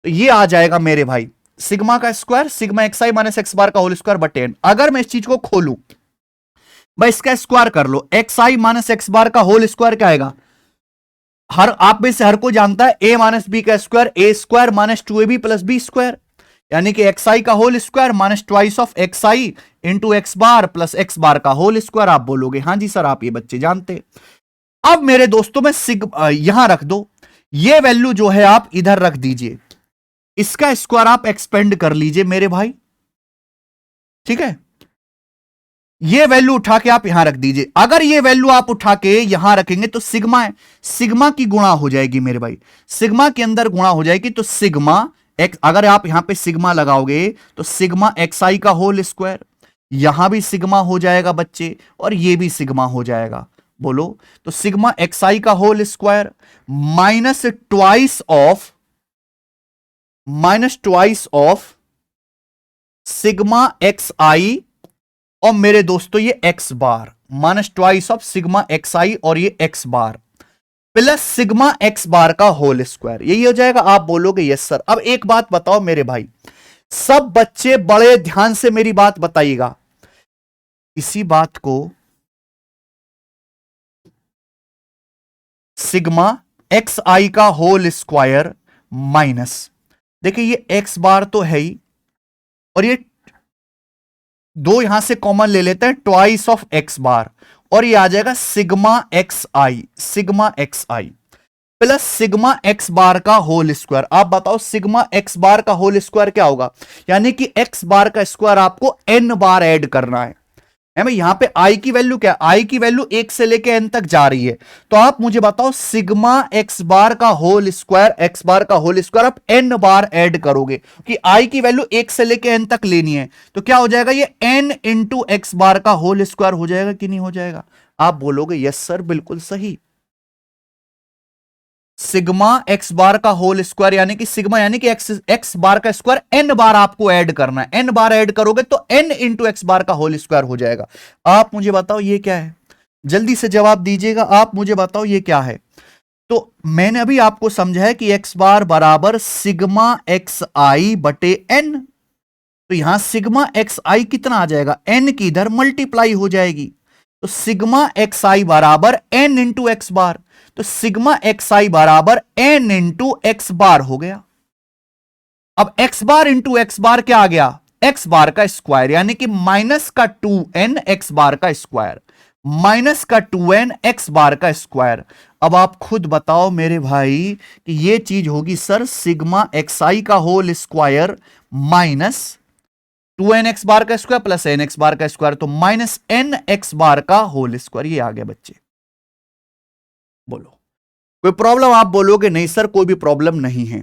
तो ये आ जाएगा मेरे भाई सिग्मा का स्क्वायर सिग्मा एक्स आई माइनस एक्स बार का होल स्क्वायर बटे एन। अगर मैं इस चीज को खोलूं भाई, इसका स्क्वायर कर लो, एक्स आई माइनस एक्स बार का होल स्क्वायर क्या आएगा, हर आप में से हर को जानता है ए माइनस बी का square, A square minus two A B plus B square, यानी कि एक्स आई का whole square minus twice of X I into X bar plus X bar का होल स्क्वायर। आप बोलोगे हाँ जी सर, आप ये बच्चे जानते। अब मेरे दोस्तों में यहां रख दो, ये वैल्यू जो है आप इधर रख दीजिए, इसका स्क्वायर आप एक्सपेंड कर लीजिए मेरे भाई, ठीक है। ये वैल्यू उठा के आप यहां रख दीजिए, अगर ये वैल्यू आप उठा के यहां रखेंगे तो सिग्मा है, सिग्मा की गुणा हो जाएगी मेरे भाई, सिग्मा के अंदर गुणा हो जाएगी, तो सिग्मा एक्स, अगर आप यहां पे सिग्मा लगाओगे तो सिग्मा एक्स आई का होल स्क्वायर, यहां भी सिग्मा हो जाएगा बच्चे, और ये भी सिग्मा हो जाएगा, बोलो। तो सिग्मा एक्स आई का whole square minus twice of sigma X I, और मेरे दोस्तों ये X bar minus twice of sigma X I, और ये X bar plus sigma X bar का होल स्क्वायर, यही हो जाएगा। आप बोलोगे यस सर। अब एक बात बताओ मेरे भाई, सब बच्चे बड़े ध्यान से मेरी बात बताइएगा, इसी बात को सिग्मा एक्स आई का होल स्क्वायर माइनस, देखिए ये एक्स बार तो है ही, और ये दो यहां से कॉमन ले लेते हैं, ट्वाइस ऑफ एक्स बार, और ये आ जाएगा सिग्मा एक्स आई प्लस सिग्मा एक्स बार का होल स्क्वायर। आप बताओ सिग्मा एक्स बार का होल स्क्वायर क्या होगा, यानी कि एक्स बार का स्क्वायर आपको एन बार ऐड करना है भाई। यहां पे आई की वैल्यू क्या है, आई की वैल्यू एक से लेके एन तक जा रही है, तो आप मुझे बताओ सिग्मा एक्स बार का होल स्क्वायर, एक्स बार का होल स्क्वायर आप एन बार ऐड करोगे, कि आई की वैल्यू एक से लेके एन तक लेनी है, तो क्या हो जाएगा, ये एन इंटू एक्स बार का होल स्क्वायर हो जाएगा कि नहीं हो जाएगा। आप बोलोगे यस सर, बिल्कुल सही। सिग्मा एक्स बार का होल स्क्वायर यानी कि सिग्मा यानी कि एक्स बार का स्क्वायर एन बार आपको ऐड करना है, एन बार ऐड करोगे तो एन इंटू एक्स बार का होल स्क्वायर हो जाएगा। आप मुझे बताओ ये क्या है, जल्दी से जवाब दीजिएगा, आप मुझे बताओ ये क्या है। तो मैंने अभी आपको समझा है कि एक्स बार बराबर सिग्मा एक्स आई बटे एन, तो यहां सिग्मा एक्स आई कितना आ जाएगा, एन की इधर मल्टीप्लाई हो जाएगी, तो सिग्मा एक्स आई बराबर एन इंटू एक्स बार, तो सिग्मा एक्स आई बराबर एन इंटू एक्स बार हो गया। अब एक्स बार इंटू एक्स बार क्या आ गया, एक्स बार का स्क्वायर, यानी कि माइनस का 2n एक्स बार का स्क्वायर, माइनस का 2n एक्स बार का स्क्वायर। अब आप खुद बताओ मेरे भाई कि ये चीज होगी सर सिग्मा एक्स आई का whole square minus 2n X bar का square plus n X bar का स्क्वायर, तो माइनस n एक्स बार का होल स्क्वायर, ये आ गया बच्चे। बोलो कोई प्रॉब्लम, आप बोलोगे नहीं सर कोई भी प्रॉब्लम नहीं है।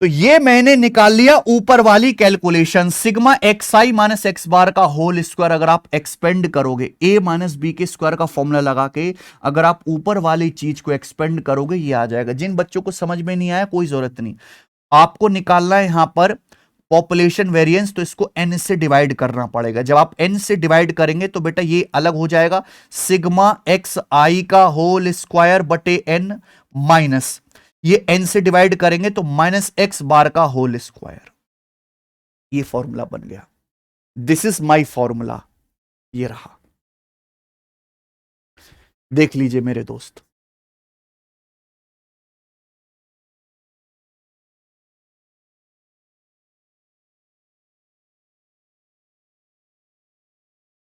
तो ये मैंने निकाल लिया ऊपर वाली कैलकुलेशन, सिग्मा एक्स आई माइनस एक्स बार का होल स्क्वायर अगर आप एक्सपेंड करोगे ए माइनस बी के स्क्वायर का फॉर्मूला लगा के, अगर आप ऊपर वाली चीज को एक्सपेंड करोगे ये आ जाएगा। जिन बच्चों को समझ में नहीं आया कोई जरूरत नहीं, आपको निकालना है यहां पर पॉपुलेशन वेरिएंस, तो इसको n से डिवाइड करना पड़ेगा। जब आप n से डिवाइड करेंगे तो बेटा ये अलग हो जाएगा, सिग्मा एक्स आई का होल स्क्वायर बटे n माइनस, ये n से डिवाइड करेंगे तो माइनस एक्स बार का होल स्क्वायर, ये फॉर्मूला बन गया। दिस इज माई फॉर्मूला, ये रहा, देख लीजिए मेरे दोस्त।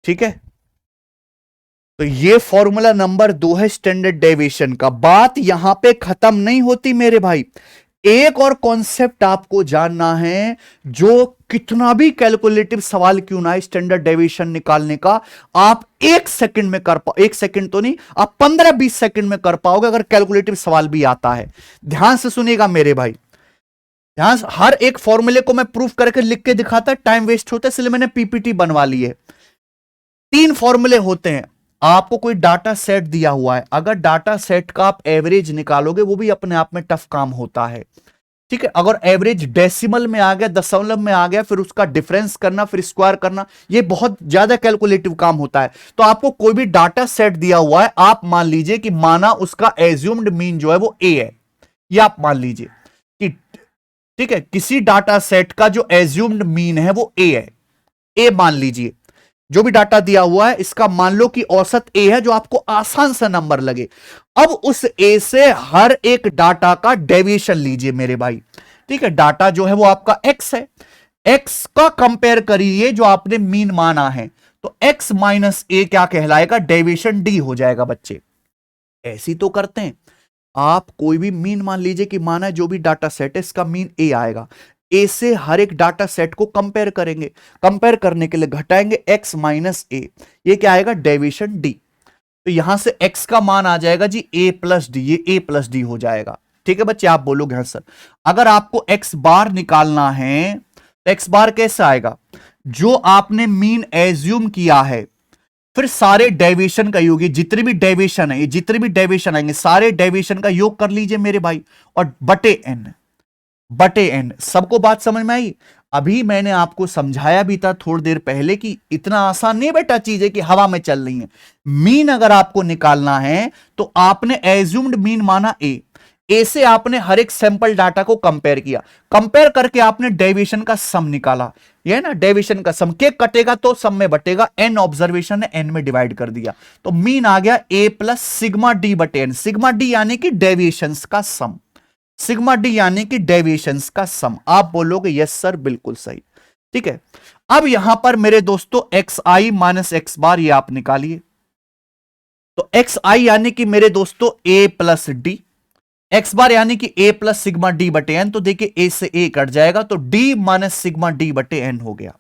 ठीक है, तो ये फॉर्मूला नंबर 2 है स्टैंडर्ड डेविएशन का। बात यहां पे खत्म नहीं होती मेरे भाई, एक और कॉन्सेप्ट आपको जानना है, जो कितना भी कैलकुलेटिव सवाल क्यों ना है स्टैंडर्ड डेविएशन निकालने का, आप 1 सेकंड में कर पाओ, 1 सेकंड तो नहीं, आप 15-20 सेकंड में कर पाओगे अगर कैलकुलेटिव सवाल भी आता है। ध्यान से सुनिएगा मेरे भाई, ध्यान से, हर एक फॉर्मूले को मैं प्रूफ करके लिख के दिखाता, टाइम वेस्ट होता है, इसलिए मैंने पीपीटी बनवा ली है। 3 फॉर्मूले होते हैं, आपको कोई डाटा सेट दिया हुआ है, अगर डाटा सेट का आप एवरेज निकालोगे, वो भी अपने आप में टफ काम होता है, ठीक है। अगर एवरेज डेसिमल में आ गया, दशमलव में आ गया, फिर उसका डिफरेंस करना, फिर स्क्वायर करना, ये बहुत ज्यादा कैलकुलेटिव काम होता है। तो आपको कोई भी डाटा सेट दिया हुआ है, आप मान लीजिए कि माना उसका एज्यूम्ड मीन जो है वो ए है, ये आप मान लीजिए कि, ठीक है, किसी डाटा सेट का जो एज्यूम्ड मीन है वो ए है, ए मान लीजिए, जो भी डाटा दिया हुआ है इसका मान लो कि औसत ए है, जो आपको आसान सा नंबर लगे। अब उस ए से हर एक डाटा का डेविएशन लीजिए मेरे भाई, ठीक है। डाटा जो है वो आपका एक्स है, एक्स का कंपेयर करिए जो आपने मीन माना है, तो एक्स माइनस ए क्या कहलाएगा, डेविएशन डी हो जाएगा बच्चे। ऐसी तो करते हैं, आप कोई भी मीन मान लीजिए कि माना है जो भी डाटा सेट है इसका मीन ए आएगा, ए से हर एक डाटा सेट को कंपेयर करेंगे, कंपेयर करने के लिए घटाएंगे एक्स माइनस ए, ये क्या आएगा, डेविएशन डी। तो यहां से एक्स का मान आ जाएगा जी ए प्लस डी, ये ए प्लस डी हो जाएगा, ठीक है बच्चे। आप बोलोगे हाँ सर, अगर आपको एक्स बार निकालना है तो एक्स बार कैसे आएगा, जो आपने मीन एज्यूम किया है, फिर सारे डेविएशन का योग, जितने भी डेविएशन है, ये जितने भी डेविएशन आएंगे सारे डेविएशन का योग कर लीजिए मेरे भाई, और बटे एन, बटे एन। सबको बात समझ में आई? अभी मैंने आपको समझाया भी था थोड़ी देर पहले कि इतना आसान नहीं बेटा चीज है कि हवा में चल रही है। मीन अगर आपको निकालना है तो आपने एज्यूम्ड मीन माना ए से आपने हर एक सैंपल डाटा को कंपेयर किया, कंपेयर करके आपने डेविएशन का सम निकाला, ये ना डेविएशन का सम, के कटेगा तो सम में बटेगा, एन ऑब्जर्वेशन है, एन में डिवाइड कर दिया, तो मीन आ गया ए प्लस सिग्मा डी बटे एन। सिग्मा डी यानी कि डेविएशंस का सम, सिग्मा डी यानी कि डेविएशंस का सम। आप बोलोगे यस सर बिल्कुल सही, ठीक है। अब यहां पर मेरे दोस्तों एक्स आई माइनस एक्स बार ये आप निकालिए, तो एक्स आई यानी कि मेरे दोस्तों ए प्लस डी, एक्स बार यानी कि ए प्लस सिग्मा डी बटे एन, तो देखिए ए से ए कट जाएगा, तो डी माइनस सिग्मा डी बटे एन हो गया।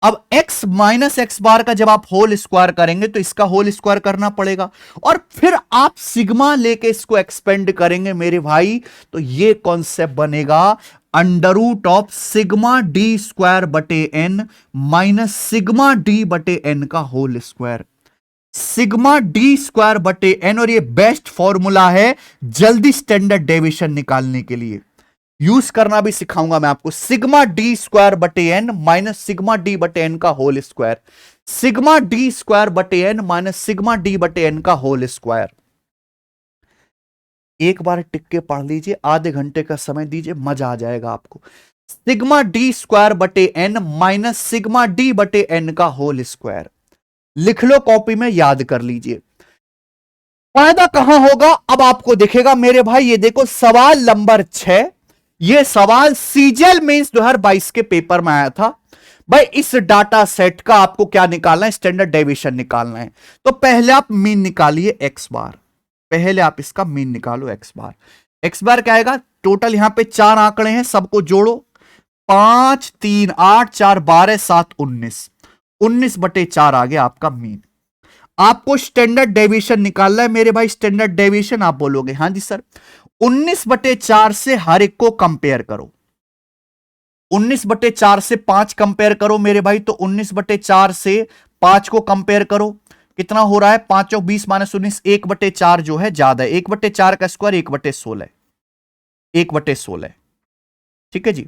अब x माइनस एक्स बार का जब आप होल स्क्वायर करेंगे तो इसका होल स्क्वायर करना पड़ेगा, और फिर आप सिग्मा लेके इसको एक्सपेंड करेंगे मेरे भाई, तो ये कॉन्सेप्ट बनेगा under root of sigma d square बटे एन माइनस सिग्मा डी बटे एन का whole square, sigma d square बटे एन। और ये बेस्ट फॉर्मूला है जल्दी स्टैंडर्ड डेविएशन निकालने के लिए, यूज करना भी सिखाऊंगा मैं आपको। सिग्मा डी स्क्वायर बटे एन माइनस सिग्मा डी बटे एन का whole square, sigma d square बटे एन माइनस सिग्मा डी बटे एन का होल स्क्वायर। एक बार टिक के पढ़ लीजिए, आधे घंटे का समय दीजिए, मजा आ जाएगा आपको। सिग्मा डी स्क्वायर बटे एन माइनस सिग्मा डी बटे एन का होल स्क्वायर, लिख लो कॉपी में, याद कर लीजिए। फायदा कहां होगा अब आपको दिखेगा मेरे भाई, ये देखो सवाल नंबर 6, ये सवाल सीजीएल मेंस 2022 के पेपर में आया था भाई। इस डाटा सेट का आपको क्या निकालना है, स्टैंडर्ड डेविएशन निकालना है। तो पहले आप मीन निकालिए एक्स बार, पहले आप इसका मीन निकालो एक्स बार। एक्स बार क्या आएगा, टोटल यहां पे 4 आंकड़े हैं, सबको जोड़ो, 5 3 8 4 12 7 19, 19 बटे 4 आ गया आपका मीन। आपको स्टैंडर्ड डेविएशन निकालना है मेरे भाई, स्टैंडर्ड डेविएशन आप बोलोगे हाँ जी सर। 19 बटे 4 से हर एक को कंपेयर करो, 19 बटे 4 से 5 कंपेयर करो मेरे भाई, तो 19 बटे 4 से 5 को कंपेयर करो, कितना हो रहा है, 5 और 20 माइनस 19, 1 बटे 4 जो है ज्यादा है, 1 बटे 4 का स्क्वायर 1 बटे 16, 1 बटे 16, ठीक है जी।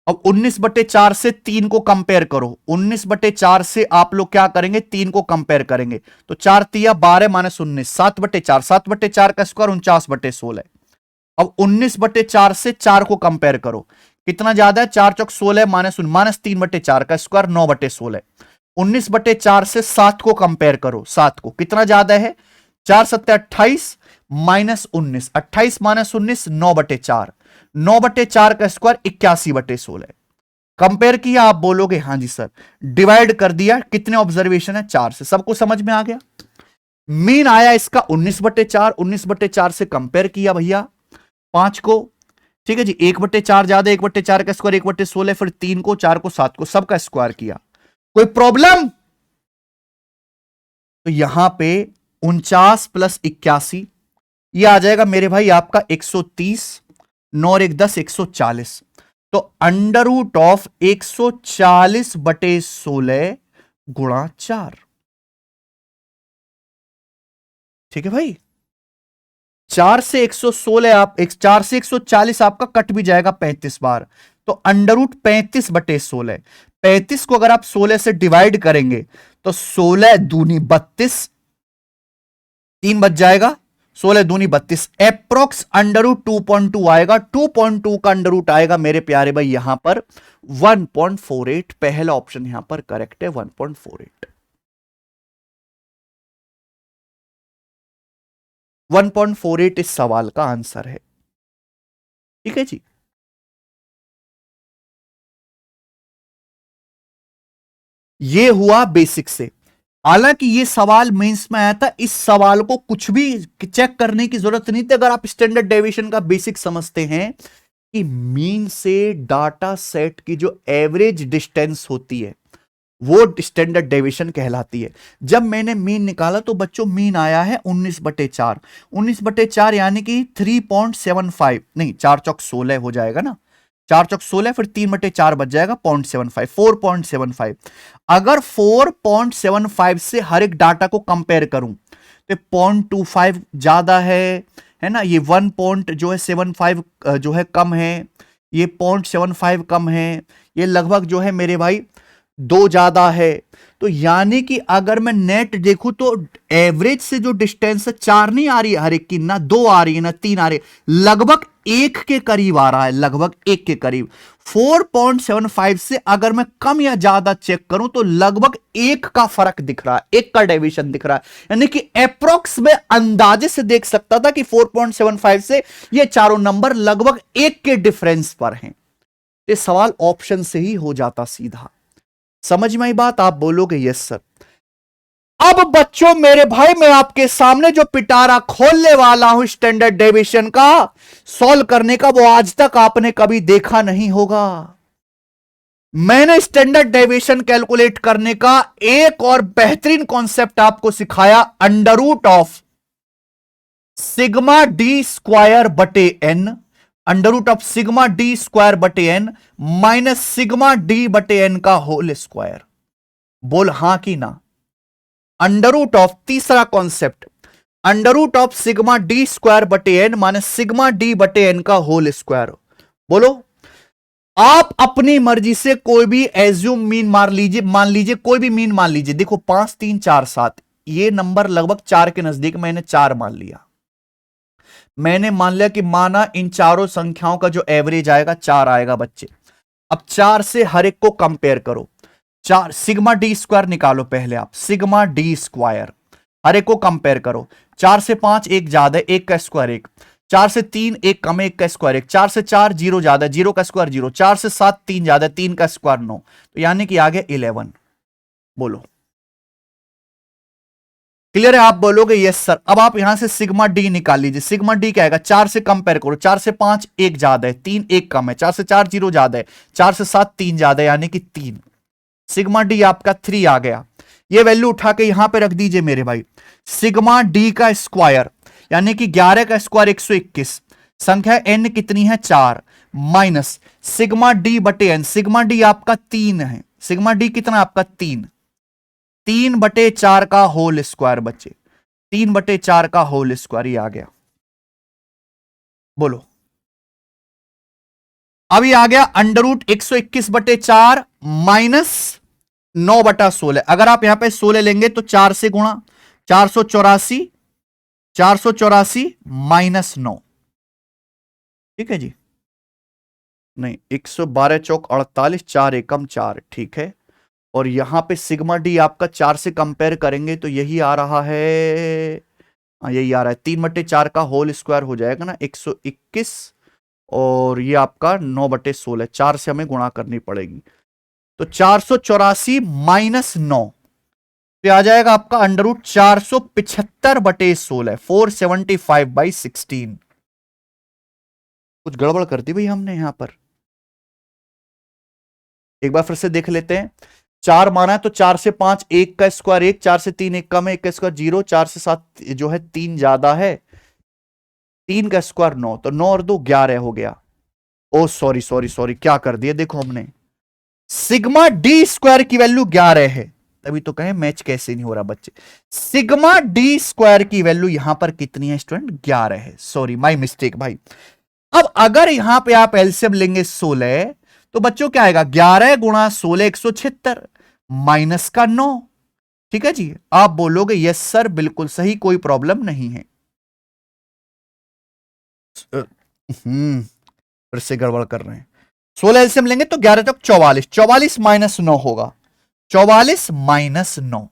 अब 19 बटे 4 से 3 को कंपेयर करो, 19 बटे 4 से आप लोग क्या करेंगे, 3 को कंपेयर करेंगे, तो 4 तिया 12 माइनस 19, 7 बटे 4, 7 बटे 4 का स्क्वायर 49 बटे 16। अब 19 बटे 4 से 4 को कंपेयर करो, कितना ज्यादा है, 4 चौक 16 माइनस 3 बटे 4 का स्क्वायर 9 बटे 16। 19 बटे 4 से 7 को कंपेयर करो, 7 को, कितना ज्यादा है, 4 सत्ते 28 माइनस 19, 28 माइनस 19 9 बटे 4, 9 बटे 4 का स्क्वायर 81 बटे 16। कंपेयर किया, आप बोलोगे हाँ जी सर, डिवाइड कर दिया, कितने ऑब्जर्वेशन है, 4 से। सबको समझ में आ गया? मीन आया इसका 19/4, 19/4 से कंपेयर किया भैया 5 को, ठीक है जी, 1/4 ज्यादा, 1/4 का स्क्वायर 1/16, फिर 3 को, 4 को, 7 को, सबका स्क्वायर किया। कोई प्रॉब्लम? तो यहां पे 49 + 81 ये आ जाएगा मेरे भाई आपका 130, 9 और 1 10, 140। तो √ऑफ 140/16 गुणा 4, ठीक है भाई। 4 से 116 आप 4 से 140 आपका कट भी जाएगा 35 बार, तो √35/16, 35 को अगर आप 16 से डिवाइड करेंगे तो 16 दूनी 32, 3 बच जाएगा, 16 दूनी 32, एप्रोक्स √2.2 आएगा। 2.2 का अंडर आएगा मेरे प्यारे भाई यहां पर 1.48। पहला ऑप्शन यहां पर करेक्ट है, 1.48। 1.48 इस सवाल का आंसर है, ठीक है जी। ये हुआ बेसिक से। हालांकि ये सवाल मेंस में आया था, इस सवाल को कुछ भी चेक करने की जरूरत नहीं थी अगर आप स्टैंडर्ड डेविएशन का बेसिक समझते हैं कि मीन से डाटा सेट की जो एवरेज डिस्टेंस होती है वो स्टैंडर्ड डेविएशन कहलाती है। जब मैंने मीन निकाला तो बच्चों मीन आया है 19/4, 19/4 यानी कि 3.75, नहीं 4 चौक 16 हो जाएगा ना, 4 चौक 16, फिर 3/4 बच जाएगा 0.75, 4.75। अगर 4.75 से हर एक डाटा को कंपेयर करूं तो 0.25 ज्यादा है ना, ये 1.75 जो है कम है, ये 0.75 कम है, ये लगभग जो है मेरे भाई 2 ज्यादा है। तो यानी कि अगर मैं नेट देखूं तो एवरेज से जो डिस्टेंस है 4 नहीं आ रही है हर एक की, ना 2 आ रही है ना 3 आ रही है, लगभग 1 के करीब आ रहा है, लगभग 1 के करीब। 4.75 से अगर मैं कम या ज्यादा चेक करूं तो लगभग 1 का फर्क दिख रहा है, 1 का डेविएशन दिख रहा है। यानी कि अप्रोक्स में अंदाजे से देख सकता था कि 4.75 से ये चारों नंबर लगभग 1 के डिफरेंस पर हैं। ये सवाल ऑप्शन से ही हो जाता सीधा। समझ में आई बात? आप बोलोगे यस सर। अब बच्चों मेरे भाई मैं आपके सामने जो पिटारा खोलने वाला हूं स्टैंडर्ड डेविएशन का सॉल्व करने का, वो आज तक आपने कभी देखा नहीं होगा। मैंने स्टैंडर्ड डेविएशन कैलकुलेट करने का एक और बेहतरीन कॉन्सेप्ट आपको सिखाया, √ऑफ सिग्मा डी स्क्वायर बटे n, √σd² minus sigma d बटे एन का होल स्क्वायर। बोल हां कि ना? √ऑफ तीसरा concept, √σd² minus sigma d बटे एन का होल स्क्वायर। बोलो। आप अपनी मर्जी से कोई भी एज्यूम मीन मान लीजिए कोई भी मीन मान लीजिए। देखो 5 3 4 7 ये नंबर लगभग 4 के नजदीक, मैंने 4 मान लिया। मैंने मान लिया कि माना इन चारों संख्याओं का जो एवरेज आएगा 4 आएगा बच्चे। अब 4 से हर एक को कंपेयर करो, 4 सिग्मा डी स्क्वायर निकालो पहले आप, सिग्मा डी स्क्वायर हर एक को कंपेयर करो। 4 से 5 1 ज्यादा, 1 का स्क्वायर 1, 4 से 3 1 कम, 1 का स्क्वायर 1, 4 से 4 0 ज्यादा, 0 का स्क्वायर 0, 4 से 7 3 ज्यादा, 3 का स्क्वायर 9, तो यानी कि आ गया 11। बोलो क्लियर है? आप बोलोगे यस सर। अब आप यहां से सिग्मा डी निकाल लीजिए। सिग्मा डी क्या आएगा? 4 से कंपेयर करो, 4 से 5 1 ज्यादा है, 3 1 कम है, 4 से 4 0 ज्यादा है, 4 से 7 3 ज्यादा है, यानी कि 3। सिग्मा डी आपका 3 आ गया। ये वैल्यू उठा के यहां पे रख दीजिए मेरे भाई। सिग्मा डी का स्क्वायर यानी कि 11 का स्क्वायर 121, संख्या एन कितनी है? 4, माइनस सिग्मा डी बटे एन, सिग्मा डी आपका 3 है, सिग्मा डी कितना आपका 3, 3/4 का होल स्क्वायर बच्चे, 3/4 का होल स्क्वायर ये आ गया। बोलो अब ये आ गया √121/4 माइनस 9/16। अगर आप यहां पे 16 लेंगे तो 4 से गुणा, 484, 484 माइनस 9, ठीक है जी। नहीं 112 चौक 48, 4 एकम 4, ठीक है। और यहां पे सिग्मा डी आपका 4 से कंपेयर करेंगे तो यही आ रहा है, यही आ रहा है 3/4 का होल स्क्वायर हो जाएगा ना 121, और ये आपका 9/16, 4 से हमें गुणा करनी पड़ेगी, तो 484 माइनस 9, तो आ जाएगा आपका √475/16, 475/16। कुछ गड़बड़ कर दी भाई हमने यहां पर। एक बार फिर से देख लेते हैं। 4 माना है तो 4 से 5 1 का स्क्वायर 1, 4 से 3 1 कम है, 1 का स्क्वायर 0, 4 से 7 जो है 3 ज्यादा है, 3 का स्क्वायर 9, तो 9 और 2 11 हो गया। ओ सॉरी सॉरी सॉरी, क्या कर दिया देखो हमने, सिग्मा डी स्क्वायर की वैल्यू 11 है, तभी तो कहें मैच कैसे नहीं हो रहा बच्चे। सिग्मा डी स्क्वायर की वैल्यू यहां पर कितनी है स्टूडेंट, 11 है। सॉरी माय मिस्टेक भाई। अब अगर यहां पे आप एलसीएम लेंगे 16, तो बच्चों क्या आएगा, 11 गुणा 16 176 माइनस का 9। ठीक है जी, आप बोलोगे यस सर बिल्कुल सही, कोई प्रॉब्लम नहीं है। फिर से गड़बड़ कर रहे हैं। 16 एलसीएम लेंगे तो 11 तक 44, 44 माइनस 9 होगा, 44 माइनस 9,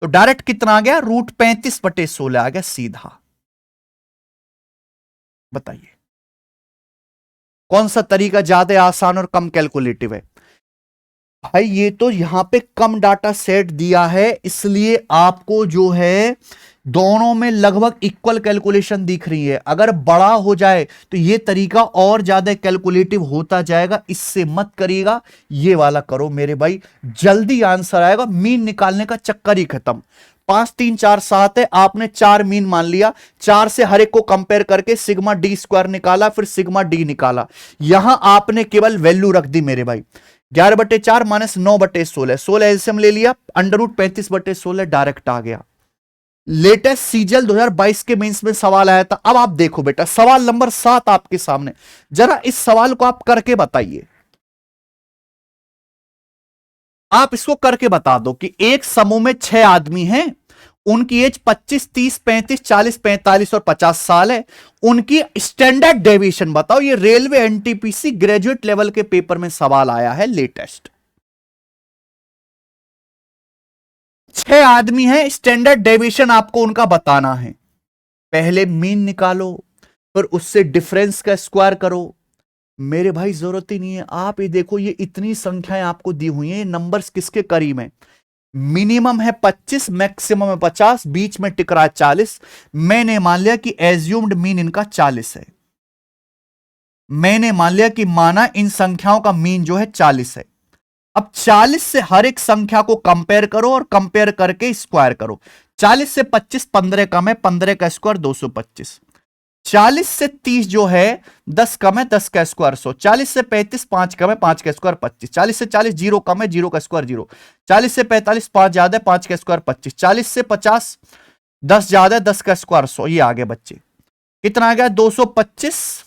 तो डायरेक्ट कितना आ गया, √35/16 आ गया सीधा। बताइए कौन सा तरीका ज्यादा आसान और कम कैलकुलेटिव है। भाई ये तो यहां पे कम डाटा सेट दिया है, इसलिए आपको जो है दोनों में लगभग इक्वल कैलकुलेशन दिख रही है। अगर बड़ा हो जाए तो ये तरीका और ज्यादा कैलकुलेटिव होता जाएगा, इससे मत करिएगा, ये वाला करो मेरे भाई, जल्दी आंसर आएगा। मीन निकालने का चक्कर ही खत्म। 5 3 4 7 है, आपने 4 मीन मान लिया, 4 से हर एक को कंपेयर करके सिग्मा डी स्क्वायर निकाला, फिर सिग्मा डी निकाला। यहां आपने केवल वैल्यू रख दी मेरे भाई, 11/4 माइनस 9/16, 16 एलसीएम ले लिया, √35/16 डायरेक्ट आ गया। लेटेस्ट सीजल 2022 के मेंस में सवाल आया था। अब आप देखो बेटा, सवाल नंबर 7 आपके सामने, जरा इस सवाल को आप करके बताइए। आप इसको करके बता दो कि एक समूह में 6 आदमी हैं, उनकी एज 25 30 35 40 45 और 50 साल है, उनकी स्टैंडर्ड डेविएशन बताओ। ये रेलवे एनटीपीसी ग्रेजुएट लेवल के पेपर में सवाल आया है लेटेस्ट। 6 आदमी हैं, स्टैंडर्ड डेविएशन आपको उनका बताना है। पहले मीन निकालो, फिर उससे डिफरेंस का स्क्वायर करो। मेरे भाई जरूरत ही नहीं है, आप ये देखो, ये इतनी संख्याएं आपको दी हुई हैं, ये नंबर्स किसके करीब हैं। मिनिमम है 25, मैक्सिमम है 50, बीच में टिक रहा है 40। मैंने मान लिया कि एज्यूम्ड मीन इनका 40 है, मैंने मान लिया कि माना इन संख्याओं का मीन जो है 40 है। अब 40 से हर एक संख्या को कंपेयर करो और कंपेयर करके स्क्वायर करो। 40 से 25 15 कम है, 15 का स्क्वायर 225। 40 से 30 जो है 10 कम है, 10 का स्क्वायर 100। 40 से 35 5 कम है, 5 का स्क्वायर 25। 40 से 40 0 कम है, 0 का स्क्वायर 0। 40 से 45 5 ज्यादा है, 5 का स्क्वायर 25। 40 से 50 10 ज्यादा है, 10 का स्क्वायर 100। ये आगे बच्चे कितना आ गया, 225।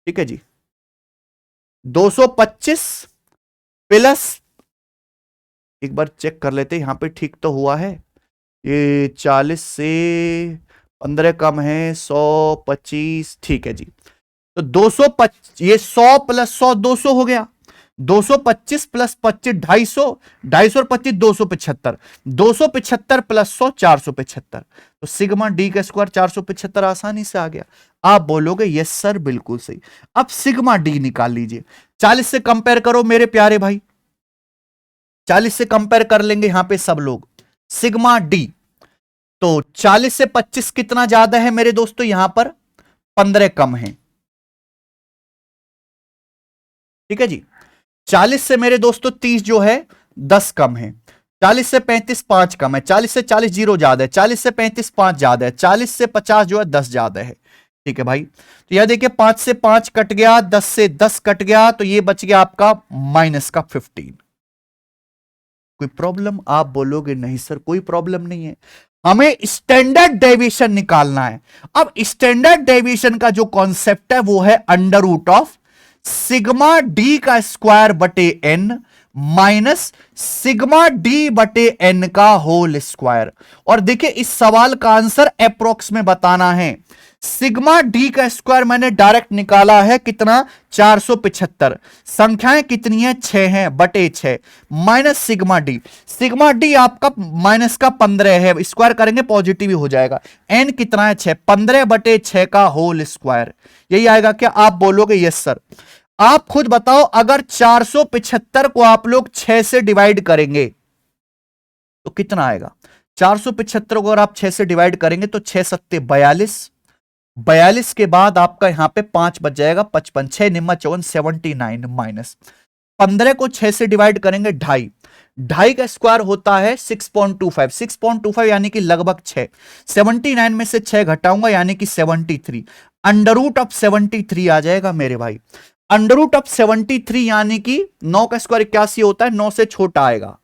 ठीक है जी, 225 प्लस, एक बार चेक कर लेते हैं यहां पे ठीक तो हुआ है। ये 40 से 15 कम है, 125। ठीक है जी, तो 225, ये 100 प्लस 100 200 हो गया। 225 प्लस 25 250, 250 और 25 275, 275 प्लस 100 475। तो सिग्मा डी का स्क्वायर 475 आसानी से आ गया। आप बोलोगे यस सर बिल्कुल सही। अब सिग्मा डी निकाल लीजिए, 40 से कंपेयर करो मेरे प्यारे भाई, 40 से कंपेयर कर लेंगे यहां पे सब लोग। सिग्मा डी, तो 40 से 25 कितना ज्यादा है मेरे दोस्तों, यहां पर 15 कम है। ठीक है जी, 40 से मेरे दोस्तों 30 जो है 10 कम है। 40 से 35 5 कम है। 40 से 40 0 ज्यादा है। 40 से 35 5 ज्यादा है। 40 से 50 जो है 10 ज्यादा है। ठीक है भाई, तो यह देखिए 5 से 5 कट गया, 10 से 10 कट गया, तो ये बच गया आपका माइनस का 15। कोई प्रॉब्लम, आप बोलोगे नहीं सर कोई प्रॉब्लम नहीं है, हमें स्टैंडर्ड डेविएशन निकालना है। अब स्टैंडर्ड डेविएशन का जो कॉन्सेप्ट है वो है under root of sigma d का स्क्वायर बटे एन माइनस सिग्मा डी बटे एन का होल स्क्वायर। और देखिए इस सवाल का आंसर अप्रोक्स में बताना है। सिग्मा डी का स्क्वायर मैंने डायरेक्ट निकाला है कितना, 475। संख्याएं कितनी है, 6 हैं, बटे 6 minus sigma D. Sigma D आपका माइनस का 15 है, स्क्वायर करेंगे पॉजिटिव ही हो जाएगा। एन कितना है, 6, 15 बटे 6 का होल स्क्वायर, यही आएगा क्या। आप बोलोगे यस सर। आप खुद बताओ, अगर 475 को आप लोग 6 से डिवाइड करेंगे तो कितना आएगा? 475 को अगर आप 6 से डिवाइड करेंगे तो 6 सत्ते 42, 42 के बाद आपका यहां पे 5 बच जाएगा 55, 6 निम्मा 54, 79 माइनस 15 को 6 से डिवाइड करेंगे 2.5, 2.5 का स्क्वायर होता है 6.25, 6.25 यानी कि लगभग 6, 79 में से 6 घटाऊंगा यानी कि 73, अंडर रूट ऑफ 73 आ जाएगा मेरे भाई। अंडर रूट ऑफ 73 यानी कि 9 का स्क्वायर 81 होता है, 9 से छोटा आएगा,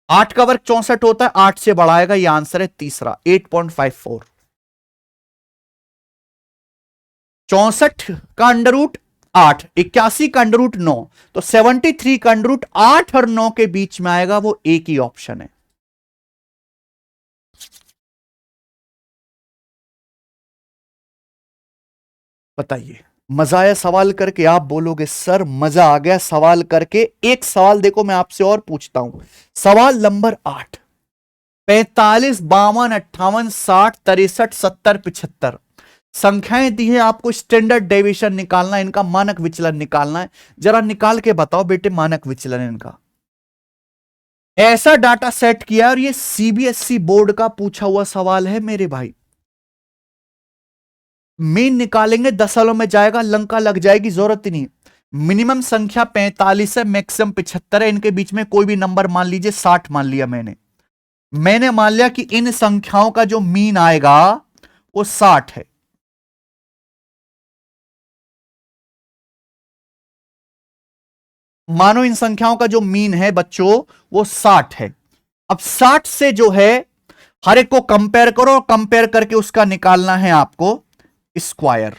8 का वर्ग 64 होता है, 8 से बड़ा आएगा, यह आंसर है तीसरा 8.54। 64 का अंडर रूट 8, 81 का अंडर रूट 9, तो 73 का अंडर रूट 8 और 9 के बीच में आएगा, वो एक ही ऑप्शन है। बताइए, मजा आया सवाल करके? आप बोलोगे सर मजा आ गया सवाल करके। एक सवाल देखो मैं आपसे और पूछता हूं, सवाल नंबर 8, 45, 52, 58, 60, 63, 70, 75 संख्याएं दी है, आपको स्टैंडर्ड डेविएशन निकालना है, इनका मानक विचलन निकालना है। जरा निकाल के बताओ बेटे मानक विचलन इनका। ऐसा डाटा सेट किया और ये सीबीएसई बोर्ड का पूछा हुआ सवाल है मेरे भाई। मीन निकालेंगे, दशमलव में जाएगा, लंका लग जाएगी, जरूरत ही नहीं। मिनिमम संख्या 45 है, मैक्सिमम 75 है, इनके बीच में कोई भी नंबर मान लीजिए 60 मान लिया मैंने मान लिया कि इन संख्याओं का जो मीन आएगा वो 60 है। मानो इन संख्याओं का जो मीन है बच्चों वो 60 है। अब 60 से जो है हर एक को कंपेयर करो और कंपेयर करके उसका निकालना है आपको स्क्वायर।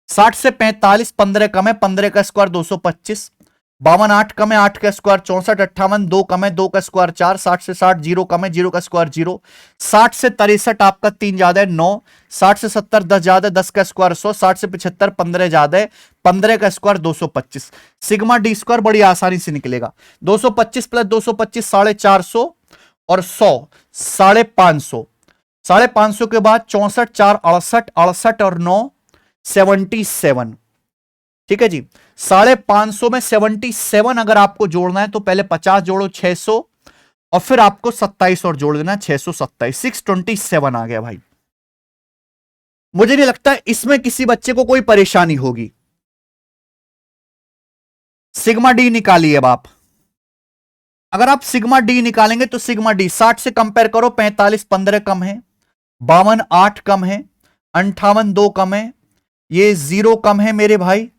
60 से 45 15 कम है, 15 का स्क्वायर 225, 52 8 कम है, 8 का स्क्वायर 64, 58 2 कम है, 2 का स्क्वायर 4, 60 से 60 0 कम है, 0 का स्क्वायर 0, 60 से 63 आपका 3 ज्यादा है 9, 60 से 70 10 ज्यादा है, 10 का स्क्वायर 100, 60 से 75 15 ज्यादा है, 15 का स्क्वायर 225। सिग्मा डी स्क्वायर बड़ी आसानी से निकलेगा, 225 प्लस 225 450 और 100 550, 550 के बाद 64 4 68, 68 और 9 77। ठीक है जी, 550 में 77 अगर आपको जोड़ना है तो पहले 50 जोड़ो 600 और फिर आपको 27 और जोड़ देना 627, 627 आ गया भाई। मुझे नहीं लगता इसमें किसी बच्चे को कोई परेशानी होगी। सिग्मा डी निकालिए अब आप। अगर आप सिग्मा डी निकालेंगे तो सिग्मा डी 60 से कंपेयर करो, 45 15 कम है, 52 8 कम है, 58 2 कम है, ये 0 कम है मेरे भाई,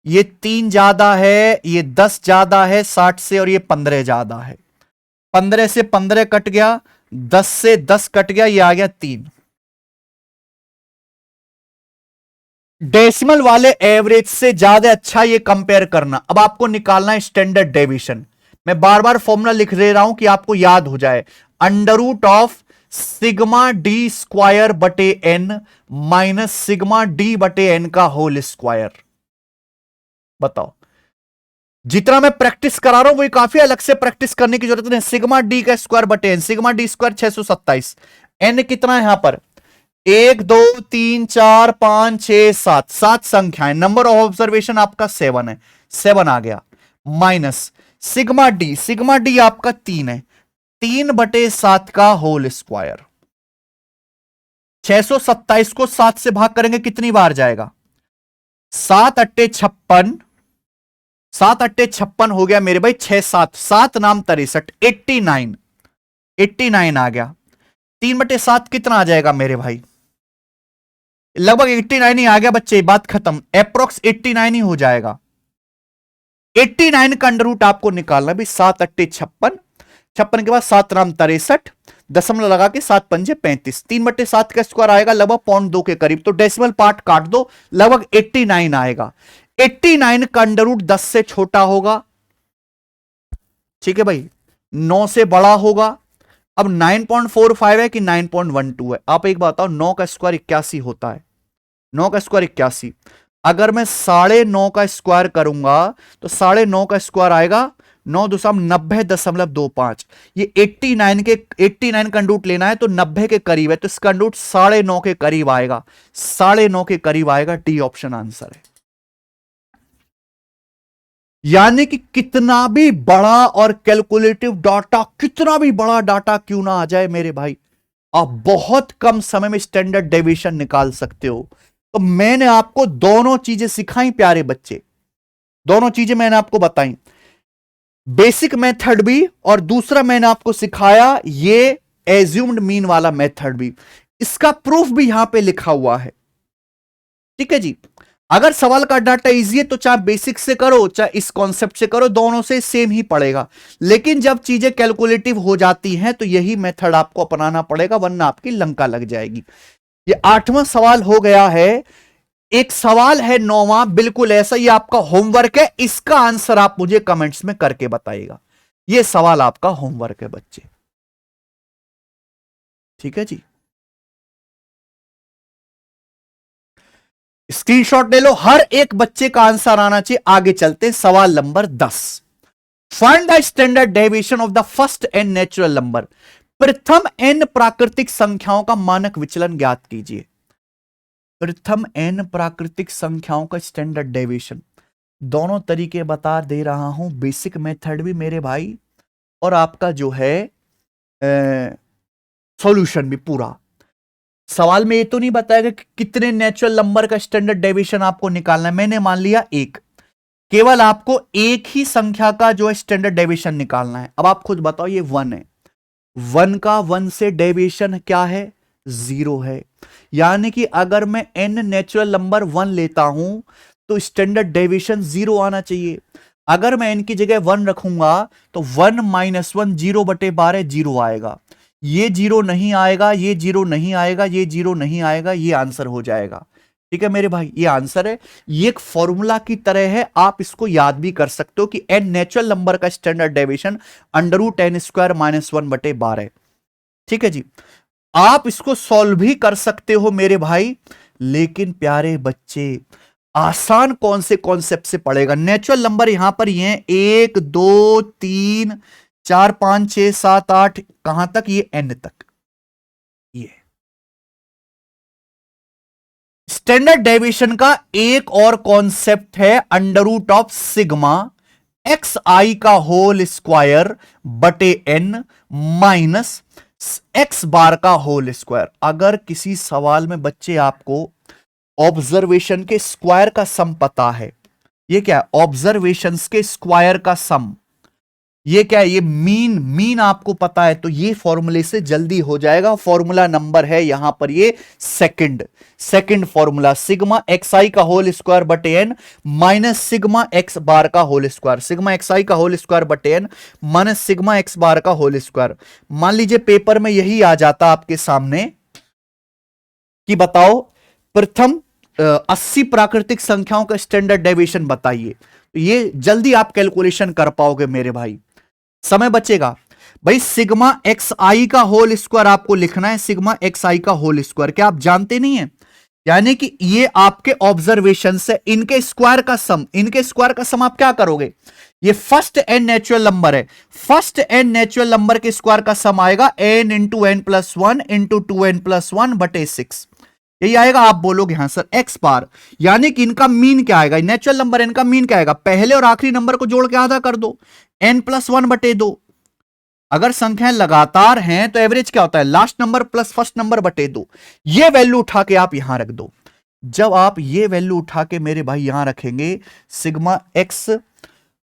ये 3 ज्यादा है, ये 10 ज्यादा है 60 से, और ये 15 ज्यादा है। 15 से 15 कट गया, 10 से 10 कट गया, ये आ गया 3। डेसिमल वाले एवरेज से ज्यादा अच्छा ये कंपेयर करना। अब आपको निकालना है स्टैंडर्ड डेविएशन। मैं बार बार फॉर्मूला लिख दे रहा हूं कि आपको याद हो जाए, under root of sigma d square बटे एन माइनस सिग्मा डी बटे एन का होल स्क्वायर। बताओ, जितना मैं प्रैक्टिस करा रहा हूं वही काफी, अलग से प्रैक्टिस करने की जरूरत नहीं। सिग्मा डी का स्क्वायर बटे n, sigma d square 627, n कितना है यहां पर 1 2 3 4 5 6 7, 7 संख्याएं, नंबर ऑफ ऑब्जर्वेशन आपका 7 है, 7 आ गया, माइनस सिग्मा डी आपका 3 है, 3 बटे 7 का होल स्क्वायर। 627 को 7 से भाग करेंगे कितनी बार जाएगा, 7 अट्टे 56, 7 अट्टे 56 हो गया मेरे भाई, 6 7 7 नाम 63, 89 आ गया। 3 बटे 7 कितना आ जाएगा मेरे भाई, लगभग 89 ही आ गया बच्चे, बात खत्म, अप्रोक्स 89 ही हो जाएगा। 89 का अंडर रूट आपको निकालना भी, 7 अट्टे 56, 56 के बाद 7 नाम 63, दशमलव लगा के 7 पंजे 35, 3 बटे 7 का स्क्वायर आएगा लगभग 0.2 के करीब, तो डेसिमल पार्ट काट दो, लगभग 89 आएगा। 89 का अंडर रूट 10 से छोटा होगा, ठीक है भाई, 9 से बड़ा होगा। अब 9.45 है कि 9.12 है, आप एक बात बताओ, 9 का स्क्वायर 81 होता है, 9 का स्क्वायर 81, अगर मैं 9.5 का स्क्वायर करूंगा तो 9.5 का स्क्वायर आएगा 9.90.25, ये 89 का अंडर रूट लेना है तो 90 के करीब है, तो इसका अंडर रूट 9.5 के करीब आएगा, 9.5 के करीब आएगा, डी ऑप्शन आंसर है। यानी कि कितना भी बड़ा और कैलकुलेटिव डाटा, कितना भी बड़ा डाटा क्यों ना आ जाए मेरे भाई, आप बहुत कम समय में स्टैंडर्ड डेविएशन निकाल सकते हो। तो मैंने आपको दोनों चीजें सिखाई प्यारे बच्चे, दोनों चीजें मैंने आपको बताई, बेसिक मेथड भी और दूसरा मैंने आपको सिखाया ये एज्यूम्ड मीन वाला मेथड भी। इसका प्रूफ भी यहां पे लिखा हुआ है। ठीक है जी। अगर सवाल का डाटा इजी है तो चाहे बेसिक से करो चाहे इस कॉन्सेप्ट से करो, दोनों से सेम ही पड़ेगा। लेकिन जब चीजें कैलकुलेटिव हो जाती हैं तो यही मेथड आपको अपनाना पड़ेगा, वरना आपकी लंका लग जाएगी। ये 8वां सवाल हो गया है। एक सवाल है 9वां, बिल्कुल ऐसा ही आपका होमवर्क है, इसका आंसर आप मुझे कमेंट्स में करके बताइएगा। यह सवाल आपका होमवर्क है बच्चे। ठीक है जी, स्क्रीनशॉट ले लो, हर एक बच्चे का आंसर आना चाहिए। आगे चलते सवाल नंबर 10। Find the standard deviation of the first n natural number. प्रथम एन प्राकृतिक संख्याओं का मानक विचलन ज्ञात कीजिए। प्रथम एन प्राकृतिक संख्याओं का स्टैंडर्ड डेविएशन, दोनों तरीके बता दे रहा हूं, बेसिक मेथड भी मेरे भाई, और आपका जो है सॉल्यूशन भी पूरा। सवाल में ये तो नहीं बताएगा कि कितने नेचुरल नंबर का स्टैंडर्ड डेविएशन आपको निकालना है। मैंने मान लिया एक, केवल आपको एक ही संख्या का जो है स्टैंडर्ड डेविएशन निकालना है। अब आप खुद बताओ, ये 1 है, 1 का 1 से डेविएशन क्या है, 0 है। यानी कि अगर मैं n नेचुरल नंबर 1 लेता हूं तो स्टैंडर्ड डेविएशन 0 आना चाहिए। अगर मैं n की जगह 1 रखूंगा तो 1 माइनस 1 0/12 0 आएगा। ये 0 नहीं आएगा, ये 0 नहीं आएगा, ये 0 नहीं आएगा, ये आंसर हो जाएगा। ठीक है मेरे भाई, ये आंसर है। ये एक फॉर्मूला की तरह है, आप इसको याद भी कर सकते हो कि n नेचुरल नंबर का स्टैंडर्ड डेविएशन √n² - 1/12। ठीक है जी, आप इसको सॉल्व भी कर सकते हो मेरे भाई। लेकिन प्यारे बच्चे, आसान कौन से कॉन्सेप्ट से पड़ेगा। नेचुरल नंबर यहां पर ये 1 2 3 4 5 6 7 8, कहां तक, ये n तक। ये स्टैंडर्ड डेविएशन का एक और कॉन्सेप्ट है √सिग्मा xi का होल स्क्वायर बटे n माइनस x बार का होल स्क्वायर। अगर किसी सवाल में बच्चे आपको ऑब्जर्वेशन के स्क्वायर का सम पता है, ये क्या है, ऑब्जर्वेशंस के स्क्वायर का सम, ये क्या है, ये मीन आपको पता है तो ये फॉर्मूले से जल्दी हो जाएगा। फॉर्मूला नंबर है यहां पर ये सेकंड फॉर्मूला, सिग्मा xi का होल स्क्वायर बटे n माइनस सिग्मा x बार का होल स्क्वायर, सिग्मा xi का होल स्क्वायर बटे n माइनस सिग्मा x बार का होल स्क्वायर। मान लीजिए पेपर में यही आ जाता आपके सामने कि बताओ प्रथम 80 प्राकृतिक संख्याओं का स्टैंडर्ड डेविएशन बताइए, तो ये जल्दी आप कैलकुलेशन कर पाओगे मेरे भाई, समय बचेगा। भाई सिग्मा xi का होल स्क्वायर आपको लिखना है, सिग्मा xi का होल स्क्वायर, क्या आप जानते नहीं है, यानी कि ये आपके ऑब्जर्वेशन से इनके स्क्वायर का सम, इनके स्क्वायर का सम आप क्या करोगे, ये फर्स्ट एन नेचुरल नंबर है, फर्स्ट एन नेचुरल नंबर के स्क्वायर का सम आएगा n into n plus 1 into 2n plus 1 बटे 6, यही आएगा। आप बोलोगे हाँ सर x बार, यानी कि इनका मीन क्या आएगा, नेचुरल नंबर इनका मीन क्या आएगा, पहले और आखिरी नंबर को जोड़ के आधा कर दो, n प्लस 1 बटे 2। अगर संख्याएं लगातार हैं तो एवरेज क्या होता है, last number plus first number बटे 2। ये वैल्यू उठा के आप यहां रख दो। जब आप ये वैल्यू उठा के मेरे भाई यहां रखेंगे, सिग्मा एक्स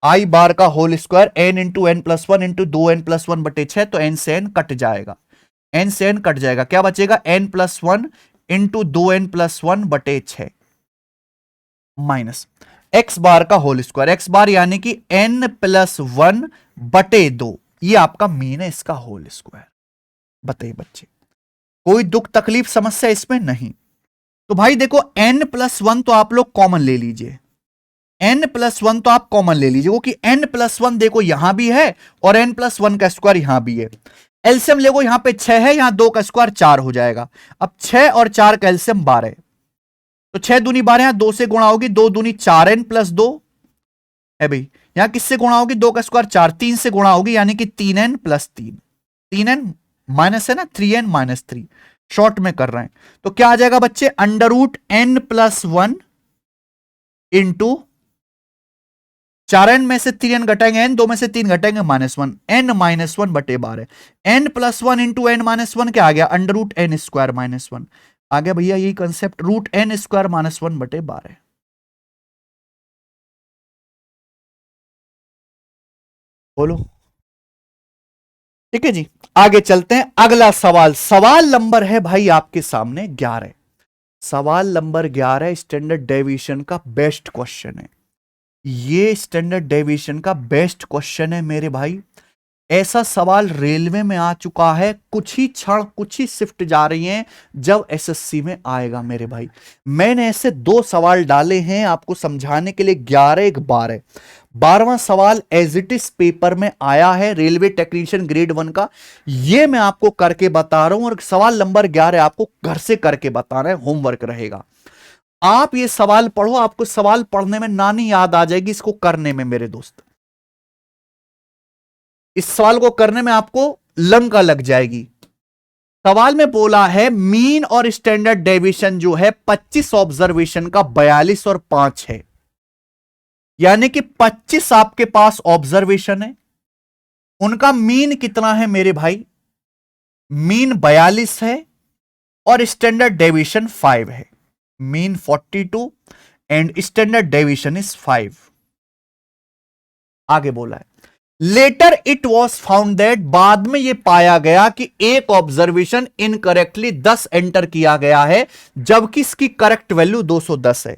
आई बार का whole square n into n plus 1 into 2n plus 1 बटे 6, तो n से n कट जाएगा, n से n कट जाएगा, क्या बचेगा, n plus 1 into 2n plus 1 बटे 6 माइनस x बार का होल स्क्वायर, x बार यानी कि n प्लस 1 बटे 2, ये आपका मीन है, इसका होल स्क्वायर। बताइए बच्चे, कोई दुख तकलीफ समस्या इसमें नहीं। तो भाई देखो n प्लस 1 तो आप लोग कॉमन ले लीजिए, n प्लस 1 तो आप कॉमन ले लीजिए, क्योंकि n प्लस 1 देखो यहां भी है और n प्लस 1 का स्क्वायर यहां भी है। एलसीएम देखो, यहां पे 6 है, यहां 2 का स्क्वायर 4 हो जाएगा। अब 6 और 4 का एलसीएम 12, तो 6 दूनी 12, यहां 2 से गुणा होगी, 2 दूनी 4n प्लस 2 है भाई, यहां किससे गुणा होगी, 2 का स्क्वायर 4, 3 से गुणा होगी, यानी कि 3n प्लस 3, 3n माइनस है ना, 3n माइनस 3, शॉर्ट में कर रहे हैं। तो क्या आ जाएगा बच्चे, under root n plus 1 into 4n में से 3n घटाएंगे, n 2 में से 3 घटाएंगे -1, n-1/12। n + 1 इंटू n -1 क्या आ गया? √n² -1 आ गया भैया, यही कंसेप्ट, √n² -1/12। बोलो। ठीक है जी, आगे चलते हैं। अगला सवाल, सवाल नंबर है भाई आपके सामने 11। सवाल नंबर 11 स्टैंडर्ड डेविएशन का बेस्ट क्वेश्चन है। ये स्टैंडर्ड डेविएशन का बेस्ट क्वेश्चन है मेरे भाई। ऐसा सवाल रेलवे में आ चुका है, कुछ ही क्षण, कुछ ही शिफ्ट जा रही हैं जब एसएससी में आएगा मेरे भाई। मैंने ऐसे 2 सवाल डाले हैं आपको समझाने के लिए, 11 एक 12। 12वां सवाल एज इट इज पेपर में आया है, रेलवे टेक्नीशियन ग्रेड 1 का। ये मैं आपको करके बता रहा हूं, और सवाल नंबर 11 आपको घर से करके बताना है, होमवर्क रहेगा। आप ये सवाल पढ़ो, आपको सवाल पढ़ने में नानी याद आ जाएगी इसको करने में मेरे दोस्त। इस सवाल को करने में आपको लंका लग जाएगी। सवाल में बोला है मीन और स्टैंडर्ड डेविएशन जो है 25 ऑब्जर्वेशन का 42 और 5 है, यानी कि 25 आपके पास ऑब्जर्वेशन है, उनका मीन कितना है मेरे भाई? मीन 42 है और स्टैंडर्ड डेविएशन 5 है। Mean 42 and standard deviation is 5। आगे बोला है later it was found that, बाद में यह पाया गया कि एक ऑब्जर्वेशन इनकरेक्टली 10 एंटर किया गया है, जबकि इसकी करेक्ट वैल्यू 210 है।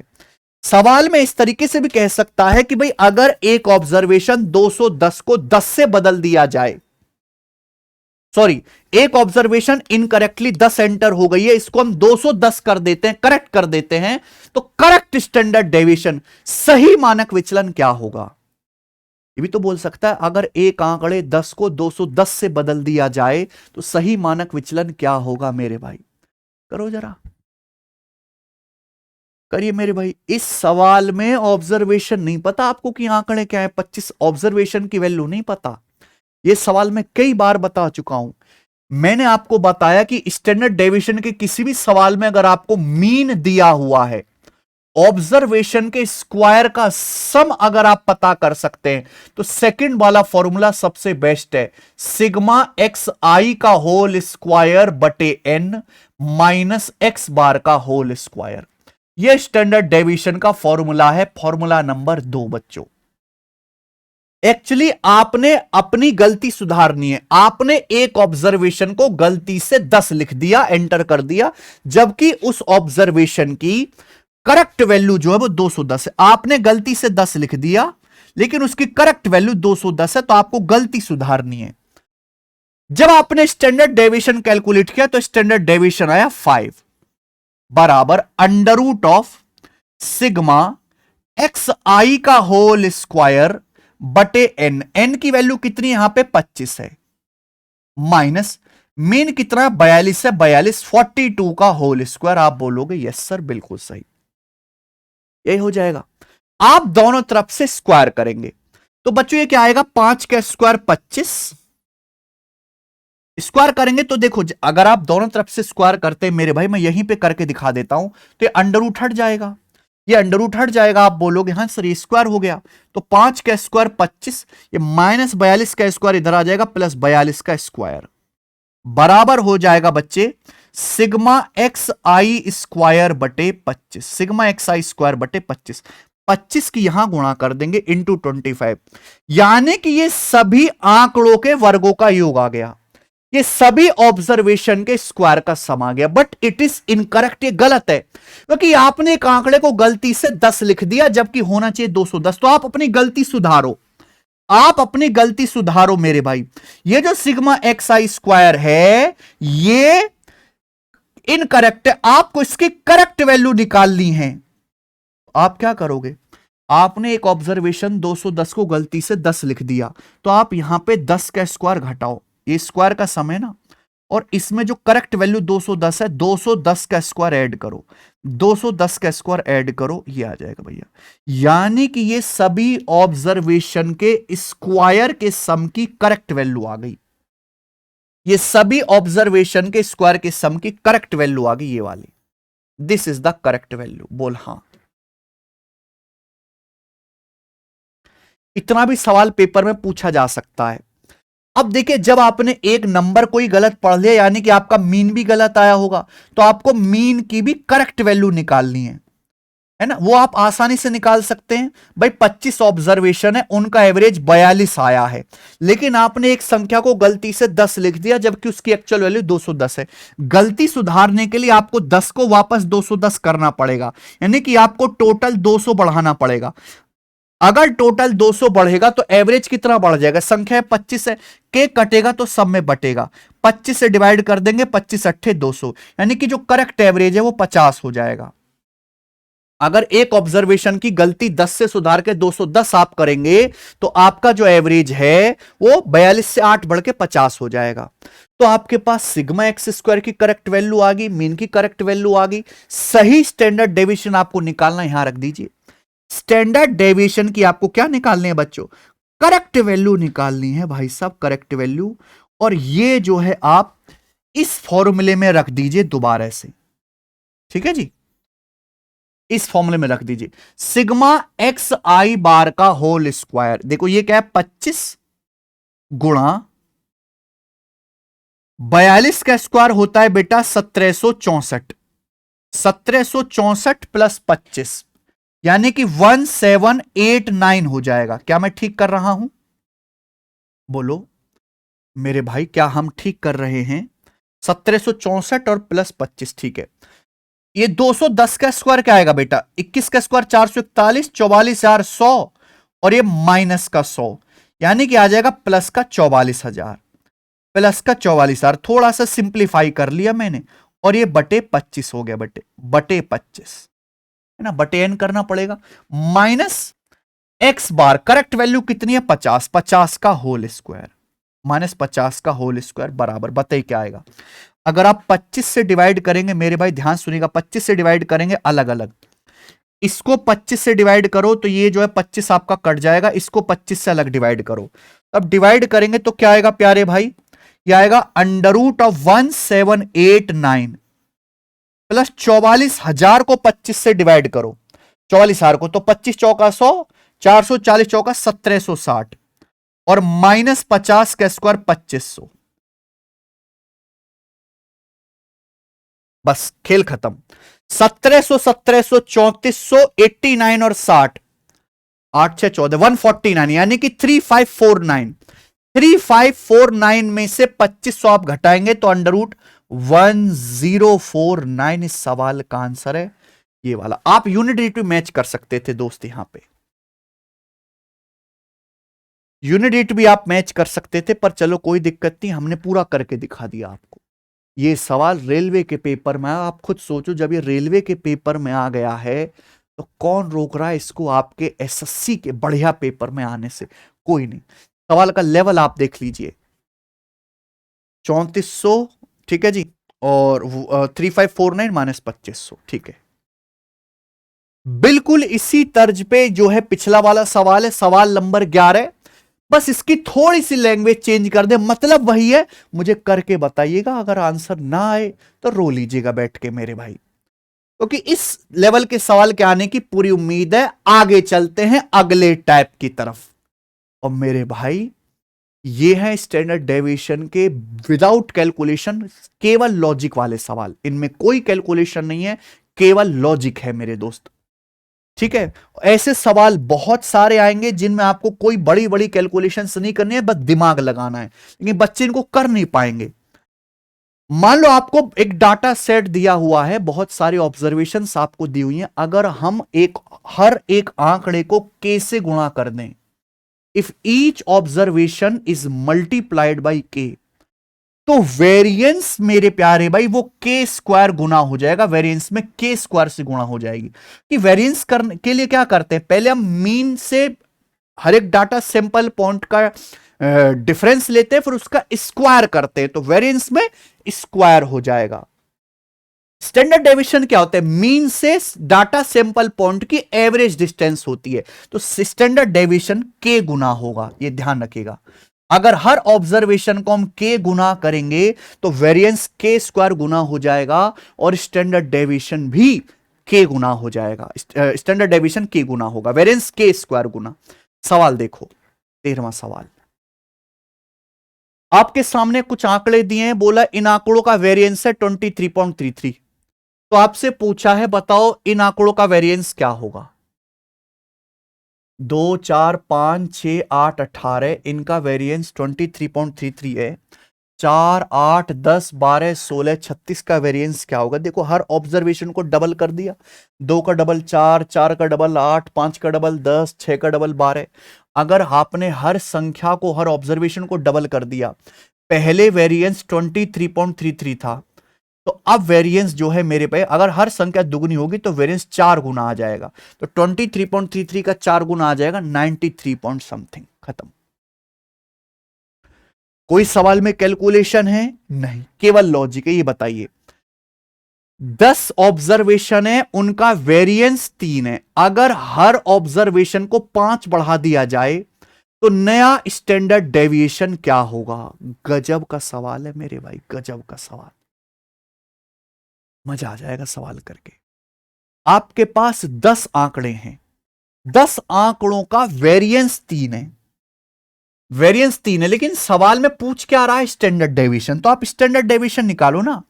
सवाल में इस तरीके से भी कह सकता है कि भाई अगर एक ऑब्जर्वेशन 210 को 10 से बदल दिया जाए, सॉरी, एक ऑब्जर्वेशन इनकरेक्टली 10 एंटर हो गई है, इसको हम 210 कर देते हैं, करेक्ट कर देते हैं, तो करेक्ट स्टैंडर्ड डेविएशन, सही मानक विचलन क्या होगा? ये भी तो बोल सकता है अगर एक आंकड़े 10 को 210 से बदल दिया जाए तो सही मानक विचलन क्या होगा मेरे भाई? करो जरा, करिए मेरे भाई। इस सवाल में ऑब्जर्वेशन नहीं पता आपको कि आंकड़े क्या है, 25 ऑब्जर्वेशन की वैल्यू नहीं पता। यह सवाल मैं कई बार बता चुका हूं। मैंने आपको बताया कि स्टैंडर्ड डेविएशन के किसी भी सवाल में अगर आपको मीन दिया हुआ है, ऑब्जर्वेशन के स्क्वायर का सम अगर आप पता कर सकते हैं, तो सेकंड वाला फॉर्मूला सबसे बेस्ट है, सिग्मा एक्स आई का होल स्क्वायर बटे एन माइनस एक्स बार का होल स्क्वायर। यह स्टैंडर्ड डेविएशन का फॉर्मूला है, फॉर्मूला नंबर 2 बच्चों। एक्चुअली आपने अपनी गलती सुधारनी है। आपने एक ऑब्जर्वेशन को गलती से 10 लिख दिया, एंटर कर दिया, जबकि उस ऑब्जर्वेशन की करेक्ट वैल्यू जो है वो 210 है। आपने गलती से 10 लिख दिया, लेकिन उसकी करेक्ट वैल्यू 210 है, तो आपको गलती सुधारनी है। जब आपने स्टैंडर्ड डेविएशन कैलकुलेट किया तो स्टैंडर्ड डेविएशन आया 5 बराबर √ऑफ सिग्मा एक्स आई का होल स्क्वायर बटे एन। एन की वैल्यू कितनी यहां पे 25 है, माइनस मीन कितना 42 है, 42 42 का होल स्क्वायर। आप बोलोगे यस सर बिल्कुल सही, यही हो जाएगा। आप दोनों तरफ से स्क्वायर करेंगे तो बच्चों ये क्या आएगा, 5 का स्क्वायर 25, स्क्वायर करेंगे तो देखो अगर आप दोनों तरफ से स्क्वायर करते हैं मेरे भाई, मैं यहीं पे करके दिखा देता हूं, तो ये अंडर रूट हट जाएगा, ये अंडर रूट हट जाएगा। आप बोलोगे हाँ सर ये स्क्वायर हो गया, तो 5 का स्क्वायर 25, ये माइनस 42 का स्क्वायर इधर आ जाएगा, प्लस 42 का स्क्वायर बराबर हो जाएगा बच्चे सिग्मा एक्स आई स्क्वायर बटे 25। सिग्मा एक्स आई स्क्वायर बटे 25, 25 की यहां गुणा कर देंगे इंटू 25, यानी कि ये सभी आंकड़ों के वर्गों का योग आ गया, ये सभी ऑब्जर्वेशन के स्क्वायर का सम आ गया। बट इट इज इनकरेक्ट, ये गलत है, क्योंकि आपने एक आंकड़े को गलती से 10 लिख दिया, जबकि होना चाहिए 210। तो आप अपनी गलती सुधारो, आप अपनी गलती सुधारो मेरे भाई। ये जो सिग्मा एक्स आई स्क्वायर है ये इनकरेक्ट है, आपको इसकी करेक्ट वैल्यू निकालनी है। आप क्या करोगे, आपने एक ऑब्जर्वेशन 210 को गलती से 10 लिख दिया, तो आप यहां पे 10 का स्क्वायर घटाओ, ये स्क्वायर का सम है ना, और इसमें जो करेक्ट वैल्यू 210 है, 210 का स्क्वायर ऐड करो, 210 का स्क्वायर ऐड करो, ये आ जाएगा भैया। यानी कि ये सभी ऑब्जर्वेशन के स्क्वायर के सम की करेक्ट वैल्यू आ गई, ये सभी ऑब्जर्वेशन के स्क्वायर के सम की करेक्ट वैल्यू आ गई, ये वाली, this is the correct value. बोल हाँ। इतना भी सवाल पेपर में पूछा जा सकता है। अब देखिए, जब आपने एक नंबर कोई गलत पढ़ लिया, यानी कि आपका मीन भी गलत आया होगा, तो आपको मीन की भी करेक्ट वैल्यू निकालनी है ना। वो आप आसानी से निकाल सकते हैं। भाई 25 ऑब्जर्वेशन है, उनका एवरेज 42 आया है, लेकिन आपने एक संख्या को गलती से 10 लिख दिया, जबकि उसकी एक्चुअल वैल्यू 210 है। गलती सुधारने के लिए आपको 10 को वापस 210 करना पड़ेगा, यानी कि आपको टोटल 200 बढ़ाना पड़ेगा। अगर टोटल 200 बढ़ेगा तो एवरेज कितना बढ़ जाएगा? संख्या 25 है, के कटेगा तो सब में बटेगा, 25 से डिवाइड कर देंगे, 25 अट्ठे 200, यानी कि जो करेक्ट एवरेज है वो 50 हो जाएगा। अगर एक ऑब्जर्वेशन की गलती 10 से सुधार के 210 आप करेंगे तो आपका जो एवरेज है वो 42 से 8 बढ़ के 50 हो जाएगा। तो आपके पास सिग्मा एक्स स्क्वायर की करेक्ट वैल्यू आ गई, मीन की करेक्ट वैल्यू आ गई। सही स्टैंडर्ड डेविएशन आपको निकालना, यहां रख दीजिए। स्टैंडर्ड डेविएशन की आपको क्या निकालनी है बच्चों? करेक्ट वैल्यू निकालनी है भाई साहब, करेक्ट वैल्यू। और ये जो है आप इस फॉर्मूले में रख दीजिए दोबारा से, ठीक है जी, इस फॉर्मूले में रख दीजिए। सिग्मा एक्स आई बार का होल स्क्वायर, देखो ये क्या है, 25 गुणा 42 का स्क्वायर होता है बेटा 1764, 1764 प्लस 25, यानी कि 1789 हो जाएगा। क्या मैं ठीक कर रहा हूं? बोलो मेरे भाई, क्या हम ठीक कर रहे हैं? 1764 और प्लस 25, ठीक है। ये 210 का स्क्वायर क्या आएगा बेटा? 21 का स्क्वायर 441, 44,100, और ये माइनस का 100, यानी कि आ जाएगा प्लस का 44,000, प्लस का 44,000। थोड़ा सा सिंप्लीफाई कर लिया मैंने, और ये बटे 25 हो गया, बटे 25 है ना, बटे एन करना पड़ेगा। माइनस एक्स बार, करेक्ट वैल्यू कितनी है? 50, 50 का होल स्क्वायर माइनस 50 का होल स्क्वायर बराबर, बताइए क्या आएगा? अगर आप 25 से डिवाइड करेंगे, मेरे भाई ध्यान सुनिएगा, 25 से डिवाइड करेंगे अलग अलग, इसको 25 से डिवाइड करो तो ये जो है 25 आपका कट जाएगा, इसको 25 से अलग डिवाइड करो। अब डिवाइड करेंगे तो क्या आएगा प्यारे भाई? ये आएगा अंडर रूट ऑफ 1789 प्लस 44,000 को 25 से डिवाइड करो, 44,000 को, तो 25 चौका 100, 440 चौका 1760, और माइनस 50 का स्क्वायर 2500। बस खेल खत्म। 1700, 1700, 3400, 89 और 60, 8 6 14, 149, यानी कि 3549। 3549 में से 2500 आप घटाएंगे तो अंडर रूट 1049 इस सवाल का आंसर है ये वाला। आप यूनिट मैच कर सकते थे दोस्त, यहां पे यूनिट भी आप मैच कर सकते थे, पर चलो कोई दिक्कत नहीं, हमने पूरा करके दिखा दिया आपको। ये सवाल रेलवे के पेपर में आया, आप खुद सोचो, जब ये रेलवे के पेपर में आ गया है तो कौन रोक रहा है इसको आपके एसएससी के बढ़िया पेपर में आने से? कोई नहीं। सवाल का लेवल आप देख लीजिए, 3400, ठीक है जी, और 3549 माइनस 2500, ठीक है। बिल्कुल इसी तर्ज पे जो है पिछला वाला सवाल है, सवाल नंबर 11, बस इसकी थोड़ी सी लैंग्वेज चेंज कर दे, मतलब वही है। मुझे करके बताइएगा, अगर आंसर ना आए तो रो लीजिएगा बैठ के मेरे भाई, क्योंकि इस लेवल के सवाल के आने की पूरी उम्मीद है। आगे चलते हैं अगले टाइप की तरफ। और मेरे भाई ये है स्टैंडर्ड डेविएशन के विदाउट कैलकुलेशन, केवल लॉजिक वाले सवाल, इनमें कोई कैलकुलेशन नहीं है, केवल लॉजिक है मेरे दोस्त, ठीक है। ऐसे सवाल बहुत सारे आएंगे जिनमें आपको कोई बड़ी बड़ी कैलकुलेशंस नहीं करनी है, बस दिमाग लगाना है, लेकिन बच्चे इनको कर नहीं पाएंगे। मान लो आपको एक डाटा सेट दिया हुआ है, बहुत सारी ऑब्जर्वेशंस आपको दी हुई हैं, अगर हम हर एक आंकड़े को के से गुणा कर दें, if each observation is multiplied by के, तो वेरिएंस मेरे प्यारे भाई वो के स्क्वायर गुना हो जाएगा, वेरिएंस में के स्क्वायर से गुणा हो जाएगी। कि वेरिएंस करने के लिए क्या करते हैं, पहले हम मीन से हर एक डाटा सैंपल पॉइंट का डिफरेंस लेते हैं, फिर उसका स्क्वायर करते हैं, तो वेरिएंस में स्क्वायर हो जाएगा। स्टैंडर्ड डेविएशन क्या होता है? मीन से डाटा सैंपल पॉइंट की एवरेज डिस्टेंस होती है, तो स्टैंडर्ड डेविएशन के गुना होगा, ये ध्यान रखिएगा। अगर हर ऑब्जर्वेशन को हम के गुना करेंगे तो वेरिएंस के स्क्वायर गुना हो जाएगा, और स्टैंडर्ड डेविएशन भी के गुना हो जाएगा। स्टैंडर्ड डेविएशन के गुना होगा, वेरिएंस के स्क्वायर गुना। सवाल देखो, 13वां सवाल आपके सामने कुछ आंकड़े दिए हैं, बोला इन आंकड़ों का वेरिएंस है 23.33। तो आपसे पूछा है बताओ इन आंकड़ों का वेरिएंस क्या होगा। 2, 4, 5, 6, 8, 18, इनका वेरिएंस 23.33 है। 4, 8, 10, 12, 16, 36 का वेरिएंस क्या होगा। देखो हर ऑब्जर्वेशन को डबल कर दिया, 2 का डबल 4, 4 का डबल 8, 5 का डबल 10, 6 का डबल 12। अगर आपने हर संख्या को, हर ऑब्जर्वेशन को डबल कर दिया, पहले वेरिएंस 23.33 था, तो अब वेरिएंस जो है मेरे पे, अगर हर संख्या दुगनी होगी तो वेरिएंस 4 गुना आ जाएगा। तो 23.33 का 4 गुना आ जाएगा 93 पॉइंट समथिंग। खत्म। कोई सवाल में कैलकुलेशन है नहीं, केवल लॉजिक है। ये बताइए 10 ऑब्जर्वेशन है, उनका वेरिएंस 3 है। अगर हर ऑब्जर्वेशन को 5 बढ़ा दिया जाए तो नया स्टैंडर्ड डेविएशन क्या होगा। गजब का सवाल है मेरे भाई, गजब का सवाल। मजा आ जाएगा सवाल करके। आपके पास 10 आंकड़े हैं, 10 आंकड़ों का वेरिएंस 3 है, वेरिएंस 3 है, लेकिन सवाल में पूछ क्या रहा है, स्टैंडर्ड डेविएशन। तो आप स्टैंडर्ड डेविएशन निकालो ना।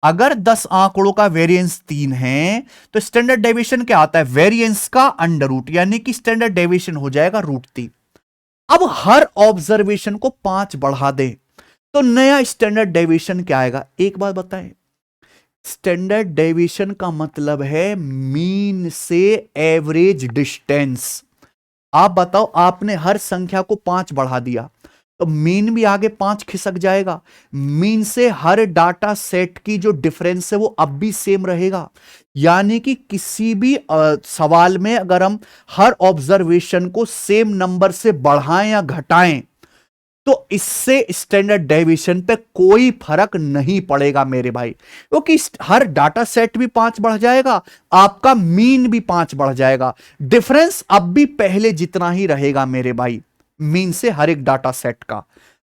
अगर 10 आंकड़ों का वेरिएंस 3 है तो स्टैंडर्ड डेविएशन क्या आता है, वेरिएंस का अंडर रूट, यानी कि स्टैंडर्ड डेविएशन हो जाएगा √3। अब हर ऑब्जर्वेशन को 5 बढ़ा दे तो नया स्टैंडर्ड डेविएशन क्या आएगा। एक बात बताएं, स्टैंडर्ड डेविएशन का मतलब है मीन से एवरेज डिस्टेंस। आप बताओ, आपने हर संख्या को 5 बढ़ा दिया तो मीन भी आगे 5 खिसक जाएगा। मीन से हर डाटा सेट की जो डिफरेंस है वो अब भी सेम रहेगा। यानी कि किसी भी सवाल में अगर हम हर ऑब्जर्वेशन को सेम नंबर से बढ़ाएं या घटाएं तो इससे स्टैंडर्ड डेविएशन पे कोई फर्क नहीं पड़ेगा मेरे भाई, क्योंकि हर डाटा सेट भी 5 बढ़ जाएगा, आपका मीन भी 5 बढ़ जाएगा, डिफरेंस अब भी पहले जितना ही रहेगा मेरे भाई, मीन से हर एक डाटा सेट का।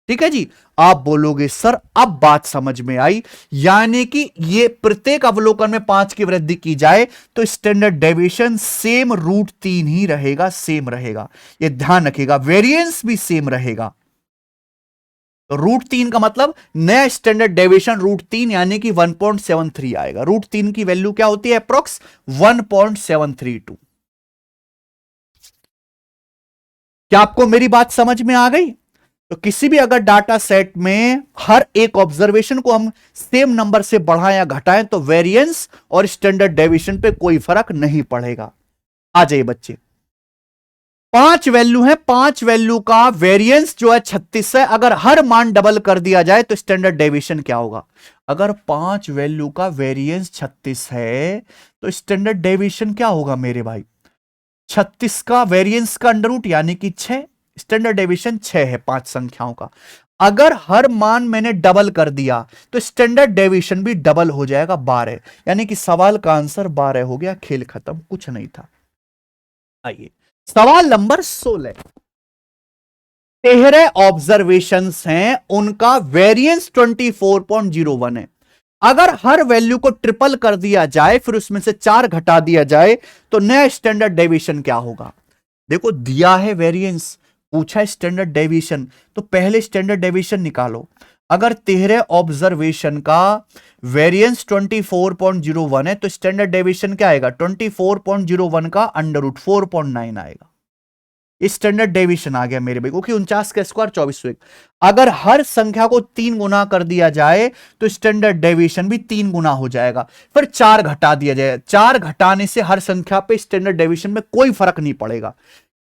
ठीक है जी। आप बोलोगे सर अब बात समझ में आई, यानी कि ये प्रत्येक अवलोकन में 5 की वृद्धि की जाए तो स्टैंडर्ड डेविएशन सेम √3 ही रहेगा, सेम रहेगा। ये ध्यान रखिएगा, वेरिएंस भी सेम रहेगा। तो √3 का मतलब नया स्टैंडर्ड डेविएशन √3 यानी कि 1.73 आएगा। √3 की वैल्यू क्या होती है, अप्रोक्स 1.732। क्या आपको मेरी बात समझ में आ गई। तो किसी भी अगर डाटा सेट में हर एक ऑब्जर्वेशन को हम सेम नंबर से बढ़ाएं या घटाएं तो वेरिएंस और स्टैंडर्ड डेविएशन पे कोई फर्क नहीं पड़ेगा। आ जाइए बच्चे, 5 वैल्यू है, 5 वैल्यू का वेरिएंस जो है 36 है। अगर हर मान डबल कर दिया जाए तो स्टैंडर्ड डेविएशन क्या होगा। अगर 5 वैल्यू का वेरिएंस 36 है तो स्टैंडर्ड डेविएशन क्या होगा मेरे भाई, 36 का वेरिएंस का अंडर रूट यानी कि 6। स्टैंडर्ड डेविएशन 6 है 5 संख्याओं का। अगर हर मान मैंने डबल कर दिया तो स्टैंडर्ड डेविएशन भी डबल हो जाएगा 12, यानी कि सवाल का आंसर 12 हो गया। खेल खत्म, कुछ नहीं था। आइए सवाल नंबर 16। 13 ऑब्जर्वेशंस हैं, उनका वेरिएंस 24.01 है। अगर हर वैल्यू को ट्रिपल कर दिया जाए फिर उसमें से 4 घटा दिया जाए तो नया स्टैंडर्ड डेविएशन क्या होगा। देखो दिया है वेरिएंस, पूछा है स्टैंडर्ड डेविएशन, तो पहले स्टैंडर्ड डेविएशन निकालो। अगर 13 ऑब्जर्वेशन का वेरिएंस 24.01 है तो स्टैंडर्ड डेविएशन क्या आएगा, 24.01 का अंडर रूट 4.9 आएगा। स्टैंडर्ड डेविएशन आ गया मेरे भाई, क्योंकि 49 का स्क्वायर 2401। अगर हर संख्या को 3 गुना कर दिया जाए तो स्टैंडर्ड डेविएशन भी 3 गुना हो जाएगा। फिर 4 घटा दिया जाए, 4 घटाने से हर संख्या पे स्टैंडर्ड डेविएशन में कोई फर्क नहीं पड़ेगा,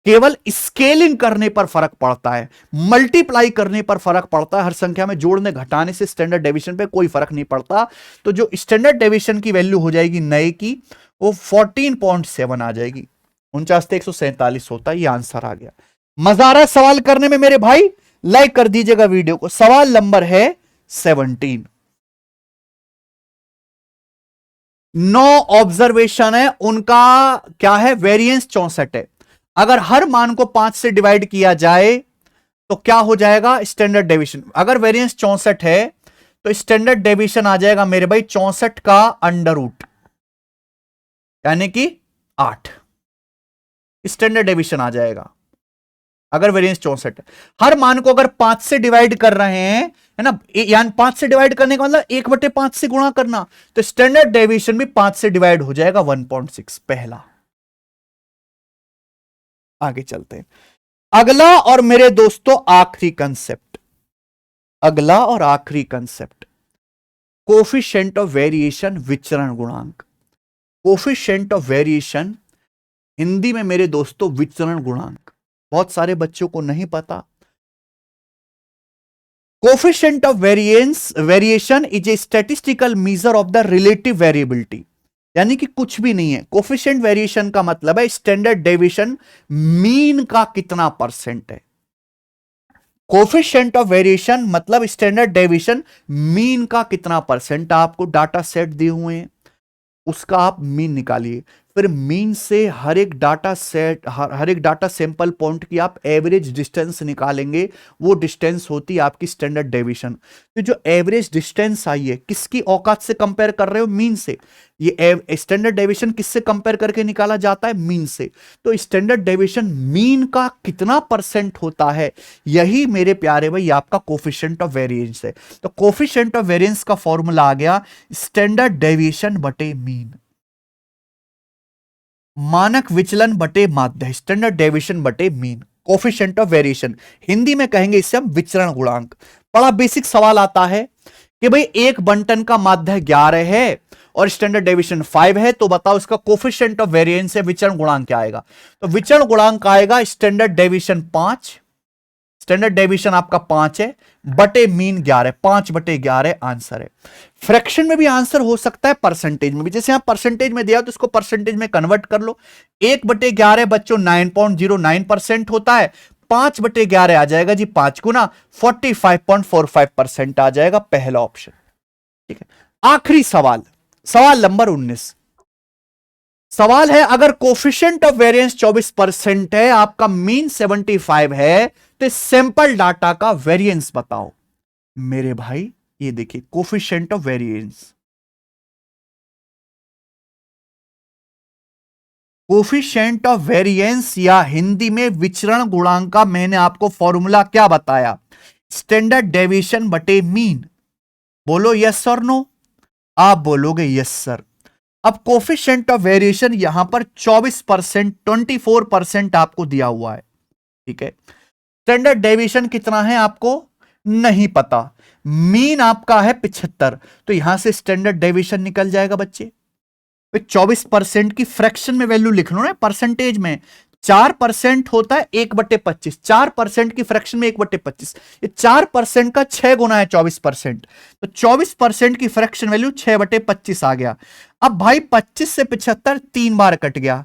केवल स्केलिंग करने पर फर्क पड़ता है, मल्टीप्लाई करने पर फर्क पड़ता है। हर संख्या में जोड़ने घटाने से स्टैंडर्ड डेविएशन पे कोई फर्क नहीं पड़ता। तो जो स्टैंडर्ड डेविएशन की वैल्यू हो जाएगी नए की, वो 14.7 आ जाएगी। 49 से 147 होता है। ये आंसर आ गया। मजा आ रहा है सवाल करने में मेरे भाई, लाइक कर दीजिएगा वीडियो को। सवाल नंबर है 17। 9 ऑब्जर्वेशन है, उनका क्या है, वेरिएंस 64 है। अगर हर मान को 5 से डिवाइड किया जाए तो क्या हो जाएगा, स्टैंडर्ड डेविएशन। अगर वेरिएंस 64 है तो स्टैंडर्ड डेविएशन आ जाएगा मेरे भाई 64 का अंडर रूट यानी कि 8 स्टैंडर्ड डेविएशन आ जाएगा। अगर वेरिएंस 64 है, हर मान को अगर 5 से डिवाइड कर रहे हैं, है ना, यानी 5 से डिवाइड करने का मतलब 1/5 से गुणा करना, तो स्टैंडर्ड डेविएशन भी 5 से डिवाइड हो जाएगा 1.6, पहला। आगे चलते हैं, अगला और मेरे दोस्तों आखिरी कंसेप्ट, अगला और आखिरी कंसेप्ट, कोफिशिएंट ऑफ वेरिएशन, विचरण गुणांक। कोफिशिएंट ऑफ वेरिएशन हिंदी में मेरे दोस्तों विचरण गुणांक, बहुत सारे बच्चों को नहीं पता। Coefficient of variation is a statistical measure of the relative variability, यानी कि कुछ भी नहीं है। कोफिशिएंट वेरिएशन का मतलब है स्टैंडर्ड डेविएशन मीन का कितना परसेंट है। कोफिशिएंट ऑफ वेरिएशन मतलब स्टैंडर्ड डेविएशन मीन का कितना परसेंट, आपको डाटा सेट दिए हुए हैं, उसका आप मीन निकालिए, फिर मीन से हर एक डाटा सेट, हर एक डाटा सैंपल पॉइंट की आप एवरेज डिस्टेंस निकालेंगे, वो डिस्टेंस होती है आपकी स्टैंडर्ड डेविएशन। तो जो एवरेज डिस्टेंस आई है, किसकी औकात से कंपेयर कर रहे हो, मीन से। ये स्टैंडर्ड डेविएशन किससे कंपेयर करके निकाला जाता है, मीन से। तो स्टैंडर्ड डेविएशन मीन का कितना परसेंट होता है, यही मेरे प्यारे भाई आपका कोफिशिएंट ऑफ वेरिएंस है। तो कोफिशिएंट ऑफ वेरिएंस का फॉर्मूला आ गया स्टैंडर्ड डेविएशन बटे मीन, मानक विचलन बटे माध्य, स्टैंडर्ड डेविएशन बटे mean, coefficient of variation, Hindi में कहेंगे इससे हम विचरण गुणांक। बड़ा बेसिक सवाल आता है कि भाई एक बंटन का माध्य 11 है और स्टैंडर्ड डेविएशन 5 है, तो बताओ इसका कोफिशिएंट ऑफ वेरिएंस है, विचरण गुणांक क्या आएगा। तो विचरण गुणांक आएगा स्टैंडर्ड डेविएशन 5, स्टैंडर्ड डेविएशन आपका 5 है, बटे मीन 11, 5/11 आंसर है। फ्रैक्शन में भी आंसर हो सकता है, परसेंटेज में भी, जैसे यहां परसेंटेज में दिया तो इसको परसेंटेज में कन्वर्ट कर लो। 1/11 बच्चों 9.09% होता है, 5/11 आ जाएगा जी 5 गुना, 45.45% आ जाएगा, पहला ऑप्शन। ठीक है, आखिरी सवाल, सवाल नंबर 19। सवाल है अगर कोफिशिएंट ऑफ वेरिएंस 24% है, आपका मीन 75 है, तो सैंपल डाटा का वेरिएंस बताओ। मेरे भाई ये देखिए coefficient of variance, coefficient of variance या हिंदी में विचरण गुणांक का मैंने आपको फॉर्मूला क्या बताया, स्टैंडर्ड डेविएशन बटे मीन। बोलो यस और नो, आप बोलोगे यस सर। अब कोफिशिएंट ऑफ वेरिएशन यहां पर 24%, 24% आपको दिया हुआ है, ठीक है। स्टैंडर्ड डेविएशन कितना है आपको नहीं पता, मीन आपका है 75, तो यहां से स्टैंडर्ड डेविएशन निकल जाएगा बच्चे। 24% की फ्रैक्शन में वैल्यू लिख लो ना, परसेंटेज में 4% होता है 1/25, 4% की फ्रैक्शन में 1/25, ये 4% का 6 गुना है 24%, तो 24% की फ्रैक्शन वैल्यू 6/25 आ गया। अब भाई 25 से 75 3 बार कट गया,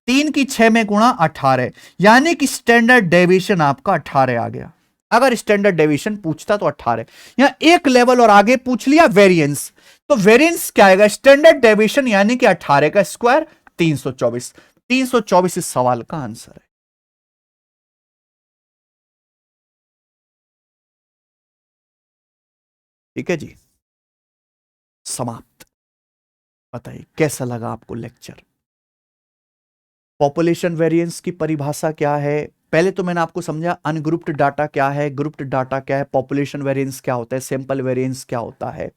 3 की 6 में गुणा 18, यानी कि स्टैंडर्ड डेविएशन आपका 18 आ गया। अगर स्टैंडर्ड डेविएशन पूछता तो 18, यहां एक लेवल और आगे पूछ लिया वेरिएंस, तो वेरिएंस क्या आएगा, स्टैंडर्ड डेविएशन यानी कि 18 का स्क्वायर 324, 324 इस सवाल का आंसर है। ठीक है जी, समाप्त। बताइए कैसा लगा आपको लेक्चर। पॉपुलेशन वेरिएंस की परिभाषा क्या है, पहले तो मैंने आपको समझा अनग्रुप्ड डाटा क्या है, ग्रुप्ड डाटा क्या है, पॉपुलेशन वेरिएंस क्या होता है, सैंपल वेरिएंस क्या होता है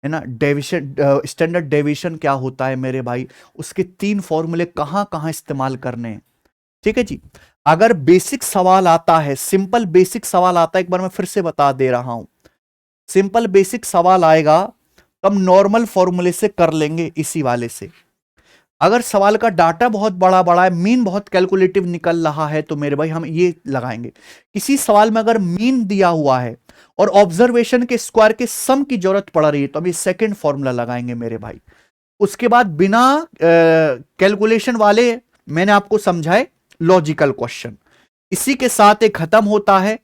ना, डेविएशन, स्टैंडर्ड डेविएशन क्या होता है मेरे भाई, उसके 3 फॉर्मूले कहां कहां इस्तेमाल करने हैं। ठीक है जी, अगर बेसिक सवाल आता है, सिंपल बेसिक सवाल आता है, एक बार मैं फिर से बता दे रहा हूं, सिंपल बेसिक सवाल आएगा तो हम नॉर्मल फॉर्मूले से कर लेंगे, इसी वाले से। अगर सवाल का डाटा बहुत बड़ा बड़ा है, मीन बहुत कैलकुलेटिव निकल रहा है, तो मेरे भाई हम ये लगाएंगे। किसी सवाल में अगर मीन दिया हुआ है और ऑब्जर्वेशन के स्क्वायर के सम की जरूरत पड़ रही है, तो हम ये सेकंड फॉर्मूला लगाएंगे मेरे भाई। उसके बाद बिना कैलकुलेशन वाले मैंने आपको समझाए लॉजिकल क्वेश्चन, इसी के साथ एक खत्म होता है।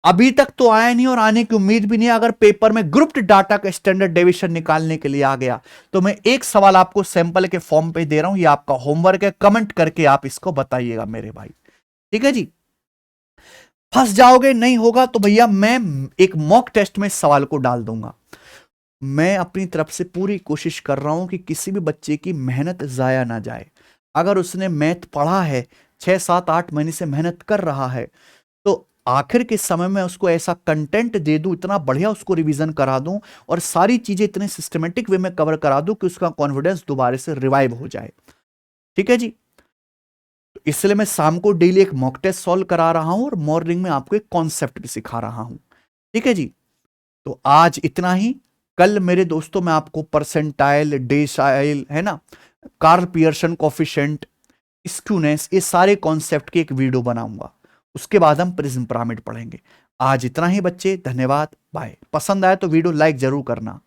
अभी तक तो आया नहीं और आने की उम्मीद भी नहीं। अगर पेपर में ग्रुप्ड डाटा का स्टैंडर्ड डेविएशन निकालने के लिए आ गया, तो मैं एक सवाल आपको सैंपल के फॉर्म पे दे रहा हूं, ये आपका होमवर्क है, कमेंट करके आप इसको बताइएगा मेरे भाई। ठीक है जी, फंस जाओगे नहीं होगा तो भैया मैं एक मॉक टेस्ट में सवाल को डाल दूंगा। मैं अपनी तरफ से पूरी कोशिश कर रहा हूं कि किसी भी बच्चे की मेहनत जाया ना जाए। अगर उसने मैथ पढ़ा है, 6, 7, 8 महीने से मेहनत कर रहा है, तो आखिर के समय में उसको ऐसा कंटेंट दे दूं, इतना बढ़िया उसको रिवीजन करा दूं और सारी चीजें इतने सिस्टमेटिक वे में कवर करा दूं कि उसका कॉन्फिडेंस दोबारा से रिवाइव हो जाए। ठीक है जी। तो इसलिए मैं शाम को डेली एक मॉक टेस्ट सॉल्व करा रहा हूं और मॉर्निंग में आपको एक कॉन्सेप्ट भी सिखा रहा हूं। ठीक है जी। तो आज इतना ही। कल मेरे दोस्तों मैं आपको परसेंटाइल, डेसाइल, है ना, कार्ल पियर्सन कोफिशिएंट, स्क्यूनेस, ये सारे कॉन्सेप्ट की एक वीडियो बनाऊंगा। उसके बाद हम प्रिज्म पिरामिड पढ़ेंगे। आज इतना ही बच्चे, धन्यवाद, बाय। पसंद आए तो वीडियो लाइक जरूर करना।